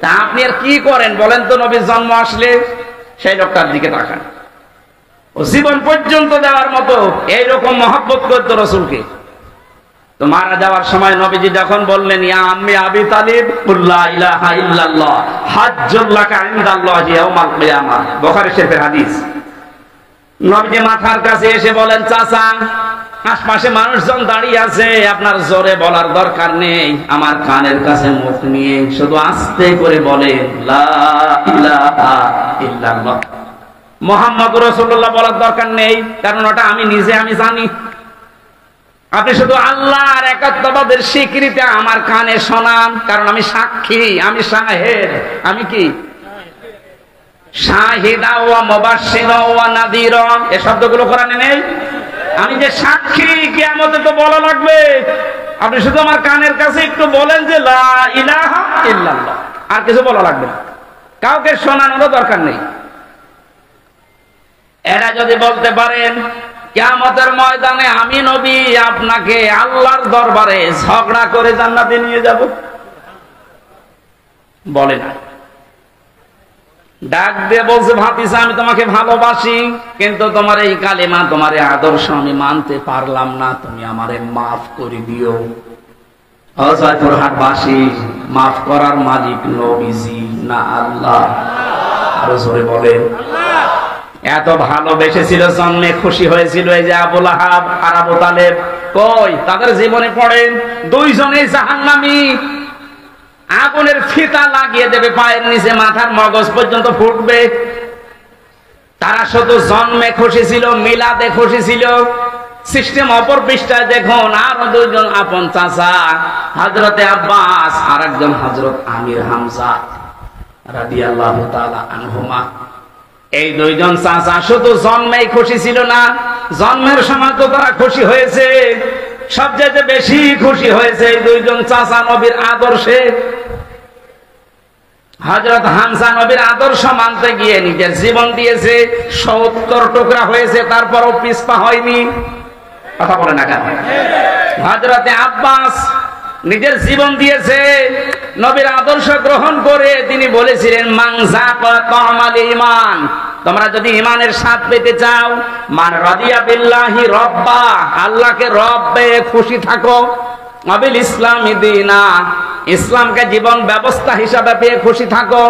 তা আপনি আর কি করেন বলেন তো? নবীর জন্ম আসলে সেই লোকটার দিকে তাকান। ও জীবন পর্যন্ত দেওয়ার মতো এইরকম মহব্বত করত রাসূলকে। তো মারা যাওয়ার সময় নবীজি যখন বললেন ইয়া আম্মি আবি তালিব লা ইলাহা ইল্লাল্লাহ হাজ্জুল লাকা ইনদাল্লাহি ইয়াউমাল কিয়ামাহ, বুখারী শরীফের হাদিস। নবীজি মাথার কাছে এসে বলেন চাচা, আশপাশে মানুষজন দাঁড়িয়ে আছে, আপনার জোরে বলার দরকার নেই, আমার কানের কাছে মুখ নিয়ে শুধু আস্তে করে বলেন লা ইলাহা ইল্লাল্লাহ মুহাম্মাদুর রাসূলুল্লাহ বলার দরকার নেই, কারণ ওটা আমি নিজে আমি জানি। আপনি শুধু আল্লাহর একাত্মবাদের স্বীকৃতি আমার কানে শোনান, কারণ আমি সাক্ষী, আমি শাহেদ। আমি কি? শাহিদা ওয়া মুবাশশিরা ওয়া নাযীরা, এই শব্দগুলো কোরআনে নেই? আমি যে সাক্ষী, কিয়ামতে তো বলা লাগবে। আপনি শুধু আমার কানের কাছে একটু বলেন যে লা ইলাহা ইল্লাল্লাহ, আর কিছু বলা লাগবে না, কাউকে শোনানোর দরকার নেই। এরা যদি বলতে পারেন কিয়ামতের ময়দানে আমি নবী আপনাকে আল্লাহর দরবারে ঝগড়া করে জান্নাতে নিয়ে যাব, বলে না। ডাক দিয়ে বলছে ভাতিজা আমি তোমাকে ভালোবাসি, কিন্তু তোমার এই কালেমা, তোমার এই আদর্শ আমি মানতে পারলাম না, তুমি আমারে মাফ করে দিও। জয়পুরহাটবাসী, মাফ করার মালিক নবীজি না আল্লাহ? আরো জোরে বলেন। এত ভালোবেসেছিল, জন্মে খুশি হয়েছিল এই যে আবু লাহাব আর আবু তালেব, কই তাদের জীবনে পড়েন দুইজনে জাহান্নামী। আগুনের ফিতা লাগিয়ে দেবে পায়ের নিচে, মাথার মগজ পর্যন্ত ফুটবে। তারা শুধু জন্মে খুশি ছিল, মিলাদে খুশি ছিল। সিস্টেম অপর পৃষ্ঠায় দেখুন, আরো দুইজন আপন চাচা, হযরতে আব্বাস আর একজন হযরত আমির হামজা রাদিয়াল্লাহু তাআলা আনহুমা। এই দুইজন চাচা শুধু জন্মেই খুশি ছিল না, জন্মের সময় তো তারা খুশি হয়েছে, সবচেয়ে বেশি খুশি হয়েছে এই দুইজন চাচা নবীর আদর্শে। হযরত হামজা নবীর আদর্শ মানতে গিয়ে নিজের জীবন দিয়েছে, ৭০ টুকরা হয়েছে, তারপরও পিছপা হয়নি। কথা বলে না কেন? হযরতে আব্বাস নিজের জীবন দিয়েছে নবীর আদর্শ গ্রহণ করে। তিনি বলেছিলেন, মান যাকা তা'মাল ঈমান, তোমরা যদি ঈমানের স্বাদ পেতে চাও, মান রাদিয়া বিল্লাহি রাব্বা, আল্লাহকে রব পেয়ে খুশি থাকো, আবিল ইসলামি দীনা, ইসলামকে জীবন ব্যবস্থা হিসাবে পেয়ে খুশি থাকো,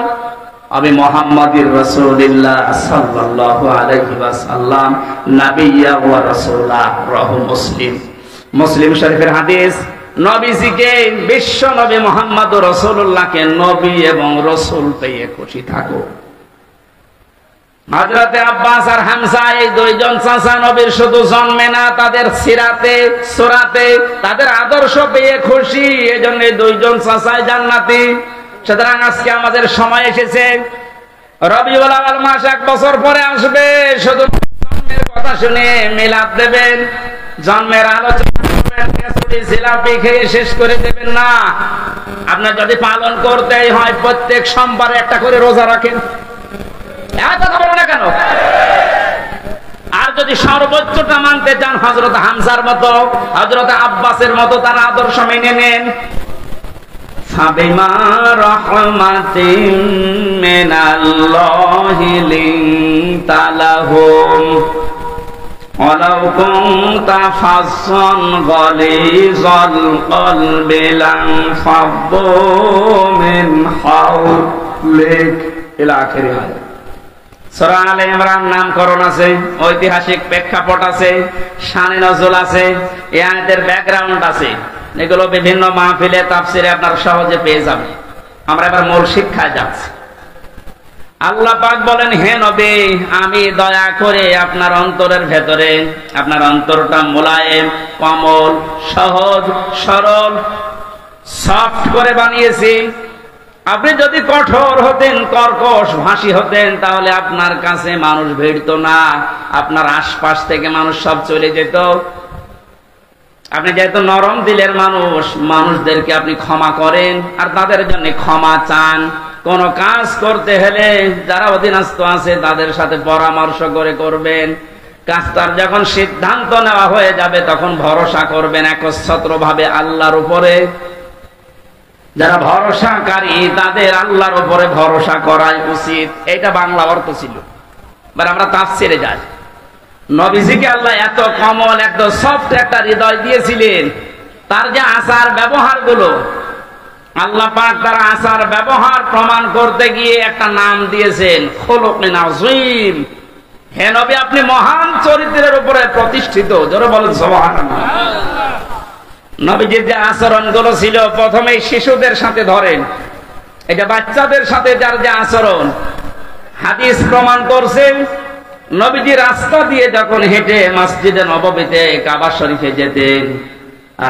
আমি মুহাম্মাদুর রাসূলুল্লাহ সাল্লাল্লাহু আলাইহি ওয়াসাল্লাম নাবিয়্যা ওয়া রাসূলা। রাহু মুসলিম। মুসলিম শরীফের হাদিস, নবীজিকে, বিশ্ব নবী মুহাম্মদুর রাসূলুল্লাহকে নবী এবং রাসূল পেয়ে খুশি থাকো। হযরতে আব্বাস আর হামজা এই দুইজন চাচা নবীর শুধু জন্মে না, তাদের সিরাতে, সুরাতে, তাদের আদর্শ পেয়ে খুশি। এজন্য এই দুইজন চাচাই জান্নাতি। সুতরাং আজকে আমাদের সময় এসেছে, রবিউল আউয়াল মাস 1 বছর পরে আসবে, শুধু জন্মের কথা শুনে মিলাদ দেবেন, জন্মের আলোচনা করবেন, জিলাপি খেয়ে শেষ করে দেবেন না। আপনার যদি পালন করতেই হয়, প্রত্যেক সোমবারে একটা করে রোজা রাখেন। কথা বলো না কেন? আর যদি সর্বোচ্চটা মানতে চান, হযরত হামজার মতো, হযরত আব্বাসের মতো তার আদর্শ মেনে নেন। ফাবিমা রাহমাতিন মিনাল্লাহি লিনতা লাহুম ওয়ালাউ কুনতা ফাজ্জান গালিযাল কলবি লানফাদ্দু মিন হাওলিক ইলা আখিরি আয়াত। সূরা আলে ইমরান নামকরণ আছে, ঐতিহাসিক প্রেক্ষাপট আছে, শানে নজুল আছে, এই আয়াতের ব্যাকগ্রাউন্ড আছে। এগুলো বিভিন্ন মাহফিলে, তাফসিরে আপনারা সহজে পেয়ে যাবেন। আমরা এবার মূল শিক্ষায় যাচ্ছি। আল্লাহ পাক বলেন, হে নবী, আমি দয়া করে আপনার অন্তরের ভেতরে, আপনার অন্তরটা মোলায়েম, কোমল, সহজ, সরল, সফট করে বানিয়েছি। আপনি যদি কঠোর হতেন, কর্কশ ভাষী হতেন, তাহলে আপনার কাছে মানুষ ভিড়তো না, আপনার আশপাশ থেকে মানুষ সব চলে যেত। আপনি যেহেতু নরম দিলের মানুষ, মানুষদেরকে আপনি ক্ষমা করেন আর তাদের জন্য ক্ষমা চান। কোন কাজ করতে হলে যারা অধীনস্থ আছে তাদের সাথে পরামর্শ করে করবেন। কাজটার যখন সিদ্ধান্ত নেওয়া হয়ে যাবে, তখন ভরসা করবেন একচ্ছত্রভাবে আল্লাহর উপরে। যারা ভরসাকারী তাদের আল্লাহর উপরে ভরসা করাই উচিত। এটা বাংলা অর্থ ছিল। এবার আমরা তাফসিরে যাই। নবীজিকে আল্লাহ এত কোমল, এত সফট একটা হৃদয় দিয়েছিলেন, তার যে আচার ব্যবহার গুলো, আল্লাহ পাক তার আচার ব্যবহার প্রমাণ করতে গিয়ে একটা নাম দিয়েছেন, খুলুকুন আযীম। হে নবী, আপনি মহান চরিত্রের উপরে প্রতিষ্ঠিত। জোরে বলেন সুবহানাল্লাহ। নবীজির যে আচরণ গুলো ছিল, প্রথমেই শিশুদের সাথে ধরেন, এটা বাচ্চাদের সাথে যার যে আচরণ, হাদিস প্রমাণ করছে। নবীজি রাস্তা দিয়ে যখন হেঁটে মসজিদে নববীতে, কাবা শরীফে যেতেন,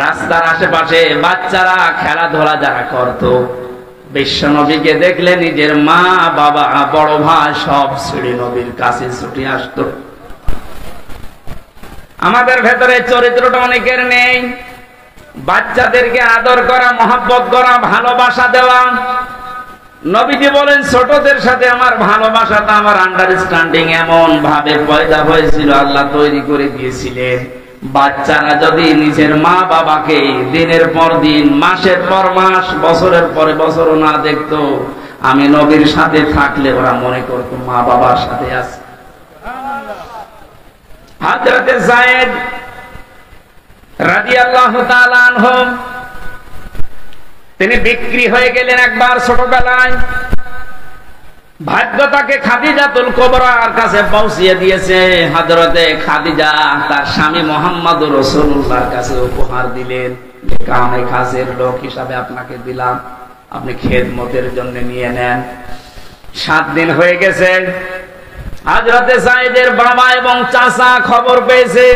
রাস্তার আশেপাশে বাচ্চারা খেলাধুলা যারা করত, বিশ্ব নবীকে দেখলে নিজের মা, বাবা, বড় ভাই সব ছেড়ে নবীর কাছে ছুটে আসতো। আমাদের ভেতরে চরিত্রটা অনেকের নেই। বাচ্চাদেরকে আদর করা, মহব্বত করা, ভালোবাসা দেওয়া। নবীজি বলেন, ছোটদের সাথে আমার ভালোবাসাটা, আমার আন্ডারস্ট্যান্ডিং এমন ভাবে পয়দা হয়েছিল, আল্লাহ তৈরি করে দিয়েছিলেন। বাচ্চারা যদি নিজের মা বাবাকে দিনের পর দিন, মাসের পর মাস, বছরের পরে বছরও না দেখতো, আমি নবীর সাথে থাকলে ওরা মনে করতো মা বাবার সাথে আছে। হযরতে যায়েদ রাদিয়াল্লাহু তাআলা আনহু তিনি বিক্রি হয়ে গেলেন একবার ছোটবেলায়। ভাগ্য তাকে খাদিজাতুল কুবরার কাছে পৌঁছিয়ে দিয়েছে। হযরতে খাদিজা তার স্বামী মুহাম্মদুর রাসূলুল্লাহর কাছে উপহার দিলেন, কামে কাজের লোক হিসাবে আপনাকে দিলাম, আপনি খেদমতের জন্য নিয়ে নেন। 7 দিন হয়ে গেছে। হযরতে যায়েদের বাবা এবং চাচা খবর পেয়েছে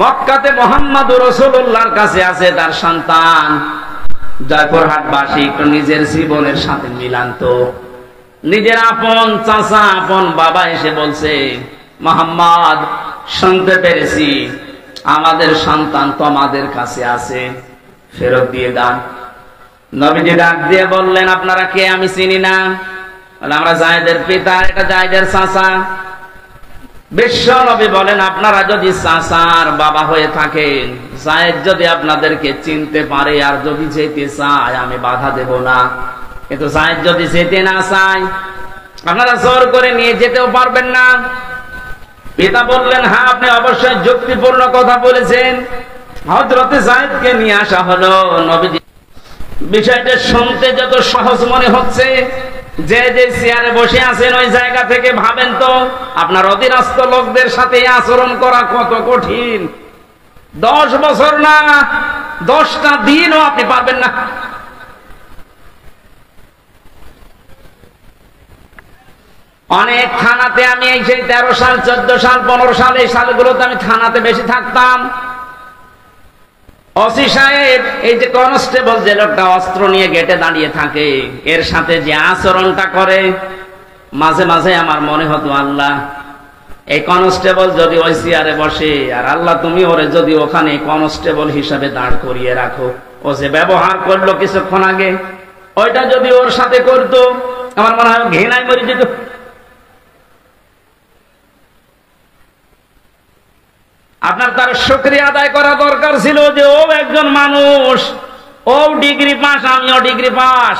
মক্কাতে মুহাম্মদুর রাসূলুল্লাহর কাছে আছে তার সন্তান। জয়পুরহাটবাসী একটু নিজের জীবনের সাথে মিলান্ত। নিজের আপন চাচা আপন বাবা এসে বলছে, মুহাম্মদ শুনতে পেরেছি আমাদের সন্তান তোমাদের কাছে আছে, ফেরত দিয়ে দান। নবীজি ডাক দিয়ে বললেন, আপনারা কে? আমি চিনি না। বলে, আমরা যায়েদের পিতা, এটা যায়েদের চাচা। বিশ্ব নবী বলেন, আপনারা যদি চাচার বাবা হয়ে থাকেন, যায়েদ যদি আপনাদেরকে চিনতে পারে আর যদি যেতে চায়, আমি বাধা দেব না। কিন্তু যায়েদ যদি যেতে না চায়, আপনারা জোর করে নিয়ে যেতেও পারবেন না। পিতা বললেন, হ্যাঁ আপনি অবশ্যই যুক্তিপূর্ণ কথা বলেছেন। হযরতে যায়েদকে নিয়ে আসা হলো। নবীজি বিষয়টা শুনতে যত সহজ মনে হচ্ছে, যে যে চেয়ারে বসে আছেন ওই জায়গা থেকে ভাবেন তো আপনার অধীনস্থ লোকদের সাথে আচরণ করা কত কঠিন। 10 বছর না, 10টা দিনও আপনি পারবেন না। অনেক থানাতে আমি এই সেই 13 সাল 14 সাল 15 সাল এই সালগুলোতে আমি থানাতে বেশি থাকতাম। ওসি সাহেব, এই যে কনস্টেবল যে লোকটা অস্ত্র নিয়ে গেটে দাঁড়িয়ে থাকে, এর সাথে যে আচরণটা করে, মাঝে মাঝে আমার মনে হতো, আল্লাহ এই কনস্টেবল যদি ওই চেয়ারে বসে, আর আল্লাহ তুমি ওরে যদি ওখানে কনস্টেবল হিসাবে দাঁড় করিয়ে রাখো, ও যে ব্যবহার করলো কিছুক্ষণ আগে, ওইটা যদি ওর সাথে করতো, আমার মনে হয় ঘৃণায় মরে যেত। আপনার তার শুকরিয়া আদায় করা দরকার ছিল যে ও একজন মানুষ, ও ডিগ্রি পাস, আমিও ডিগ্রি পাস,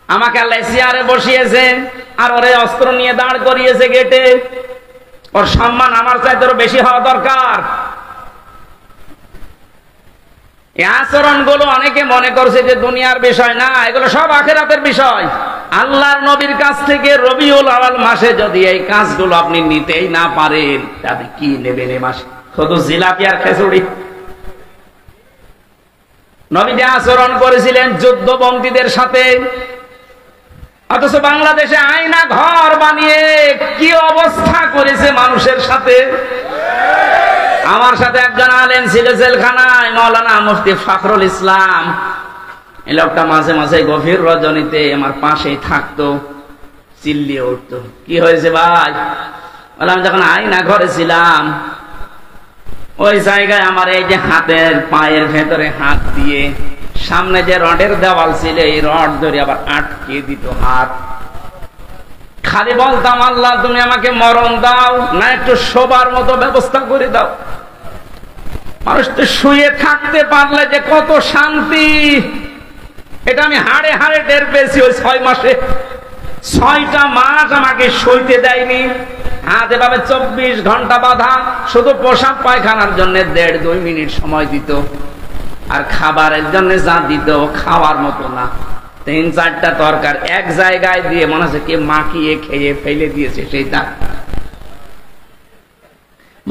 আমাকে আল্লাহ চেয়ারে বসিয়েছে আর ওরে অস্ত্র নিয়ে দাঁড় করিয়েছে গেটে। ওর সম্মান আমার চাইতে বেশি হওয়া দরকার। এই আচরণগুলো অনেকে মনে করছে যে দুনিয়ার বিষয় না, এগুলো সব আখিরাতের বিষয়। আল্লাহর নবীর কাছ থেকে রবিউল আউয়াল মাসে যদি এই কাজগুলো আপনি নিতেই না পারেন, আপনি কি নেবেন এই মাসে? শুধু জিলাপি আর খিচুড়ি। নবী যে আচরণ করেছিলেন যুদ্ধবন্দীদের সাথে, অথচ বাংলাদেশে আয়না ঘর বানিয়ে কি অবস্থা করেছে মানুষের সাথে। আমার সাথে একজন আলেম ছিল জেলখানায়, মাওলানা মুফতি ফখরুল ইসলাম। এই লোকটা মাঝে মাঝে গভীর রজনীতে আমার পাশেই থাকতো, চিল্লিয়ে উঠতো, কি হয়েছে ভাই? বললাম, যখন আয়না ঘরে ছিলাম ওই জায়গায় আমার এই যে হাতের পায়ের ভেতরে হাত দিয়ে সামনে যে রডের দেওয়াল ছিল, এই রড ধরে আবার আটকে দিত হাত। খালি বলতাম, আল্লাহ তুমি আমাকে মরণ দাও না, একটু শোবার মতো ব্যবস্থা করে দাও। মানুষ তো শুয়ে থাকতে পারলে যে কত শান্তি, এটা আমি হাড়ে হাড়ে টের পেয়েছি। ওই 6 মাসে 6টা মাস আমাকে শুইতে দেয়নি। হাত এভাবে 24 ঘন্টা বাঁধা, শুধু পোশাক পায়খানার জন্য 1.5-2 মিনিট সময় দিত, আর খাবারের জন্য যা দিত খাওয়ার মতো না। 3-4টা তরকার এক জায়গায় দিয়ে মনে হচ্ছে কে মাখিয়ে খেয়ে ফেলে দিয়েছে সেইটা।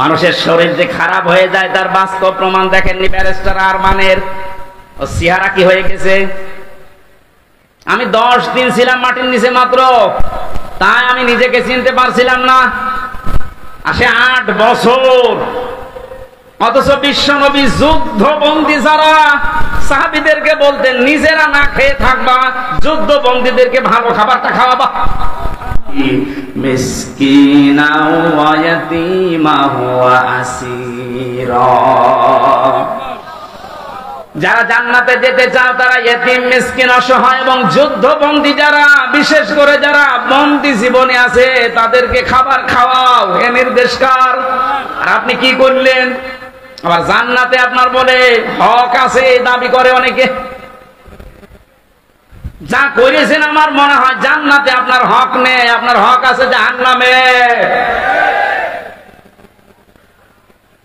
মানুষের শরীর যে খারাপ হয়ে যায় তার বাস্তব প্রমাণ দেখেননি ব্যারিস্টার আরমানের? ও চেহারা কি হয়ে গেছে। আমি 10 দিন ছিলাম মাটির নিচে মাত্র, তাই আমি নিজেকে চিনতে পারছিলাম না। আসে 8 বছর, অথচ বিশ্বনবী যুদ্ধবন্দী যারা সাহাবীদেরকে বলতেন নিজেরা না খেয়ে থাকবা, যুদ্ধবন্দীদেরকে ভালো খাবারটা খাওয়াবা। মিসকিনা ওয়া ইয়াতীমা ওয়া আসীরা। যারা জান্নাতে যেতে চাও তারা ইয়েতিম, মিসকিন, অসহায় এবং যুদ্ধবন্দী যারা, বিশেষ করে যারা বন্দী জীবনে আছে তাদেরকে খাবার খাওয়াও, এ নির্দেশ কার? আর আপনি কি করলেন? আবার জান্নাতে আপনার বলে হক আছে দাবি করে অনেকে। যা করেছেন আমার মনে হয় জান্নাতে আপনার হক নেই, আপনার হক আছে জাহান্নামে।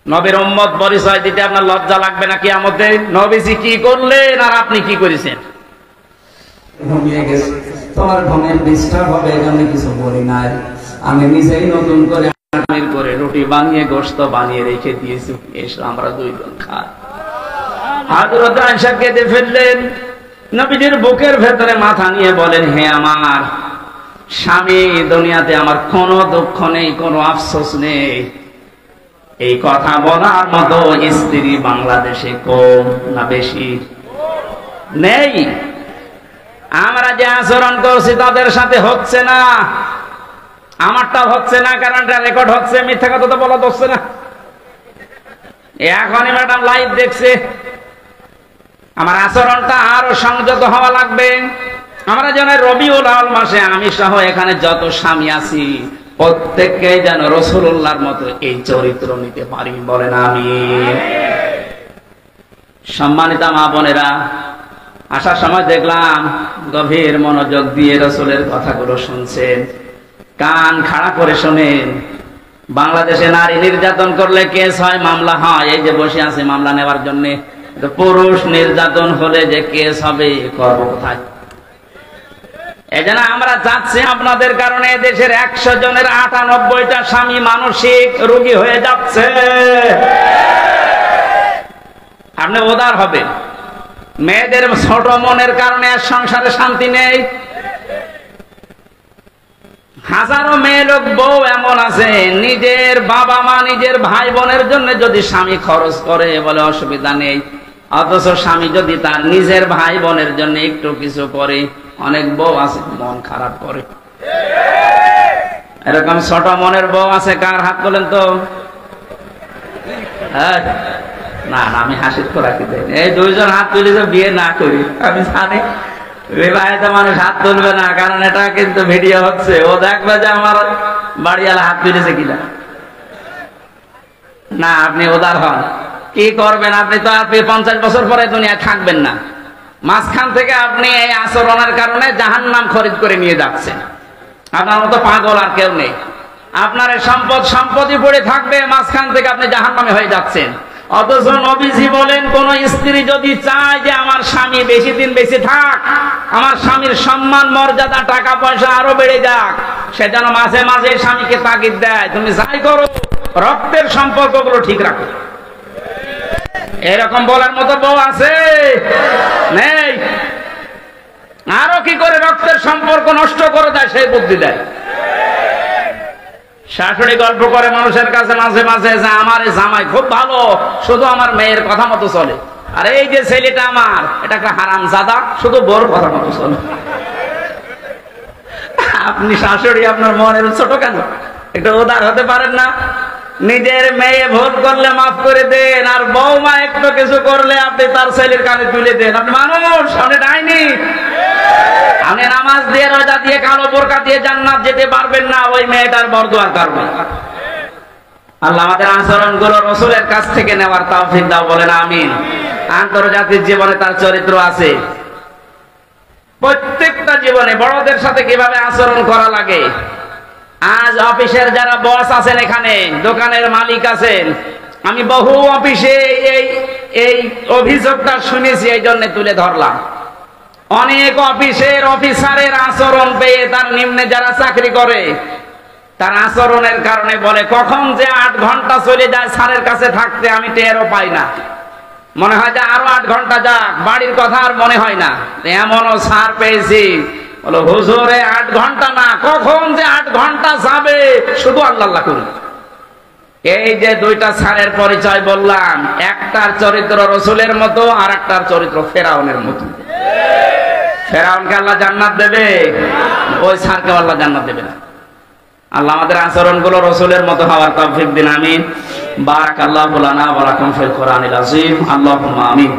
নবীর উম্মত পরিচয় দিতে আপনার লজ্জা লাগবে না কিয়ামতে? নবীজি কি করলেন আর আপনি কি করেছেন? ঘুমিয়ে গেছে, তোমার ঘুমের ডিস্টার্ব হবে এজন্য কিছু বলি নাই। আমি নিজেই নতুন করে রুটি বানিয়ে গোশত বানিয়ে রেখে দিয়েছি, এসে আমরা দুইজন খাই। হযরত আয়েশা কেঁদে ফেললেন, নবীজির বুকের ভেতরে মাথা নিয়ে বলেন, হে আমার স্বামী, দুনিয়াতে আমার কোনো দুঃখ নেই, কোনো আফসোস নেই। এই কথা বলার মতো স্ত্রী বাংলাদেশে কম না বেশি? নেই। আমরা যে আচরণ করছি তাদের সাথে হচ্ছে না, আমারটা হচ্ছে না, কারণ রেকর্ড হচ্ছে, মিথ্যা কথা তো বলা হচ্ছে না। এখনই ম্যাডাম লাইভ দেখছে। আমার আচরণটা আরো সংযত হওয়া লাগবে। আমরা যেন রবিউল আউয়াল মাসে আমি সহ এখানে যত স্বামী আছি প্রত্যেককে যেন রাসূলুল্লাহর মতো এই চরিত্র নিতে পারি, বলেন আমিন। সম্মানিত মা বোনেরা, আসার সময় দেখলাম গভীর মনোযোগ দিয়ে রাসূলের কথাগুলো শুনছেন, কান খাড়া করে শোনেন। বাংলাদেশে নারী নির্যাতন করলে কেস হয়, মামলা হয়। এই যে বসে আছে মামলা নেওয়ার জন্য। পুরুষ নির্যাতন হলে যে কেস হবে, করব কোথায়? এজন্য আমরা চাচ্ছি আপনাদের কারণে দেশের 100 জনের 98টা স্বামী মানসিক রোগী হয়ে যাচ্ছে। আপনি উদার হবেন। মেয়েদের ছোট মনের কারণে সংসারে শান্তি নেই। হাজারো মেয়ে লোক বউ এমন আছে, নিজের বাবা মা নিজের ভাই বোনের জন্য যদি স্বামী খরচ করে বলে অসুবিধা নেই, অথচ স্বামী যদি তার নিজের ভাই বোনের জন্য একটু কিছু করে, অনেক বউ আছে মন খারাপ করে। এরকম ছোট মনের বউ আছে কার হাত বলেন তো? না না, আমি হাসির খোরাকি দেই। এই দুইজন হাত তুলে বিয়ে না করি, আমি জানি বিবাহিত মানুষ হাত তুলবে না, কারণ এটা কিন্তু ভিডিও হচ্ছে। ও দেখবে যে আমার বাড়িওয়ালা হাত তুলেছে কিনা। না, আপনি উদার হন। কি করবেন? আপনি তো আপনি 50 বছর পরে দুনিয়ায় থাকবেন না। মাঝখান থেকে আপনি এই আচরণের কারণে জাহান্নাম খরিদ করে নিয়ে যাচ্ছেন। আপনার মতো পাগল আর কেউ নেই। আপনার সম্পত্তি পড়ে থাকবে, মাঝখান থেকে আপনি জাহান্নামে হয়ে যাচ্ছেন। অথচ নবীজি বলেন, কোন স্ত্রী যদি চায় যে আমার স্বামী বেশি দিন বেঁচে থাক, আমার স্বামীর সম্মান মর্যাদা টাকা পয়সা আরো বেড়ে যাক, সে যেন মাঝে মাঝে স্বামীকে তাগিদ দেয়, তুমি যাই করো রক্তের সম্পর্কগুলো ঠিক রাখো। এরকম বলার মতো বউ আছে? নেই। আরো কি করে রক্তের সম্পর্ক নষ্ট করে দেয় সেই বুদ্ধি দেয়। শাশুড়ি গল্প করে মানুষের কাছে মাঝে মাঝে যে আমার জামাই খুব ভালো, শুধু আমার মেয়ের কথা মতো চলে। আর এই যে ছেলেটা আমার, এটা একটা হারামজাদা, শুধু বউর কথা মতো চলে। আপনি শাশুড়ি, আপনার মনের ছোট কেন? একটু উদার হতে পারেন না? নিজের মেয়ে ভুল করলে মাফ করে দেন, আর বউমা একটু কিছু করলে আপনি তার ছেলের কানে তুলে দেন। আপনি মানুষ, আপনি ডাইনি। আপনি নামাজ দিয়ে, রোজা দিয়ে, কালো বোরকা দিয়ে জান্নাত যেতে পারবেন না, ওই মেয়েটার বরদোয়া করবেন। আল্লাহ আমাদের আচরণগুলো রাসূলের কাছ থেকে নেওয়ার তৌফিক দাও, বলেন আমিন। আন্তর্জাতিক জীবনে তার চরিত্র আছে। প্রত্যেকটা জীবনে বড়দের সাথে কিভাবে আচরণ করা লাগে। আজ অফিসের যারা বস আছেন, এখানে দোকানের মালিক আছেন, আমি বহু অফিসে এই অভিযোগটা শুনেছি, এই জন্য তুলে ধরলাম। অনেক অফিসের অফিসারের আচরণ পেয়ে তার নিম্নে যারা চাকরি করে, তার আচরণের কারণে বলে, কখন যে 8 ঘন্টা চলে যায় স্যারের কাছে থাকতে, আমি টেরও পাই না। মনে হয় যে আরো 8 ঘন্টা যাক, বাড়ির কথা আর মনে হয় না। এমনও স্যার পেয়েছি, বলো হুজুরে 8 ঘন্টা না, কখন যে 8 ঘন্টা যাবে শুধু আল্লাহ আল্লাহ করুন। এই যে দুইটা স্যারের পরিচয় বললাম, একটার চরিত্র রাসূলের মতো, আর একটার চরিত্র ফেরাউনের মতো। ফেরাউনকে আল্লাহ জান্নাত দেবে, ওই স্যারকে আল্লাহ জান্নাত দেবে না। আল্লাহ আমাদের আচরণগুলো রাসূলের মতো হওয়ার তৌফিক দিন, আমিন। বারাকাল্লাহু লানা ওয়া লাকুম ফিল কোরআনিল আযীম। আল্লাহুম্মা আমিন।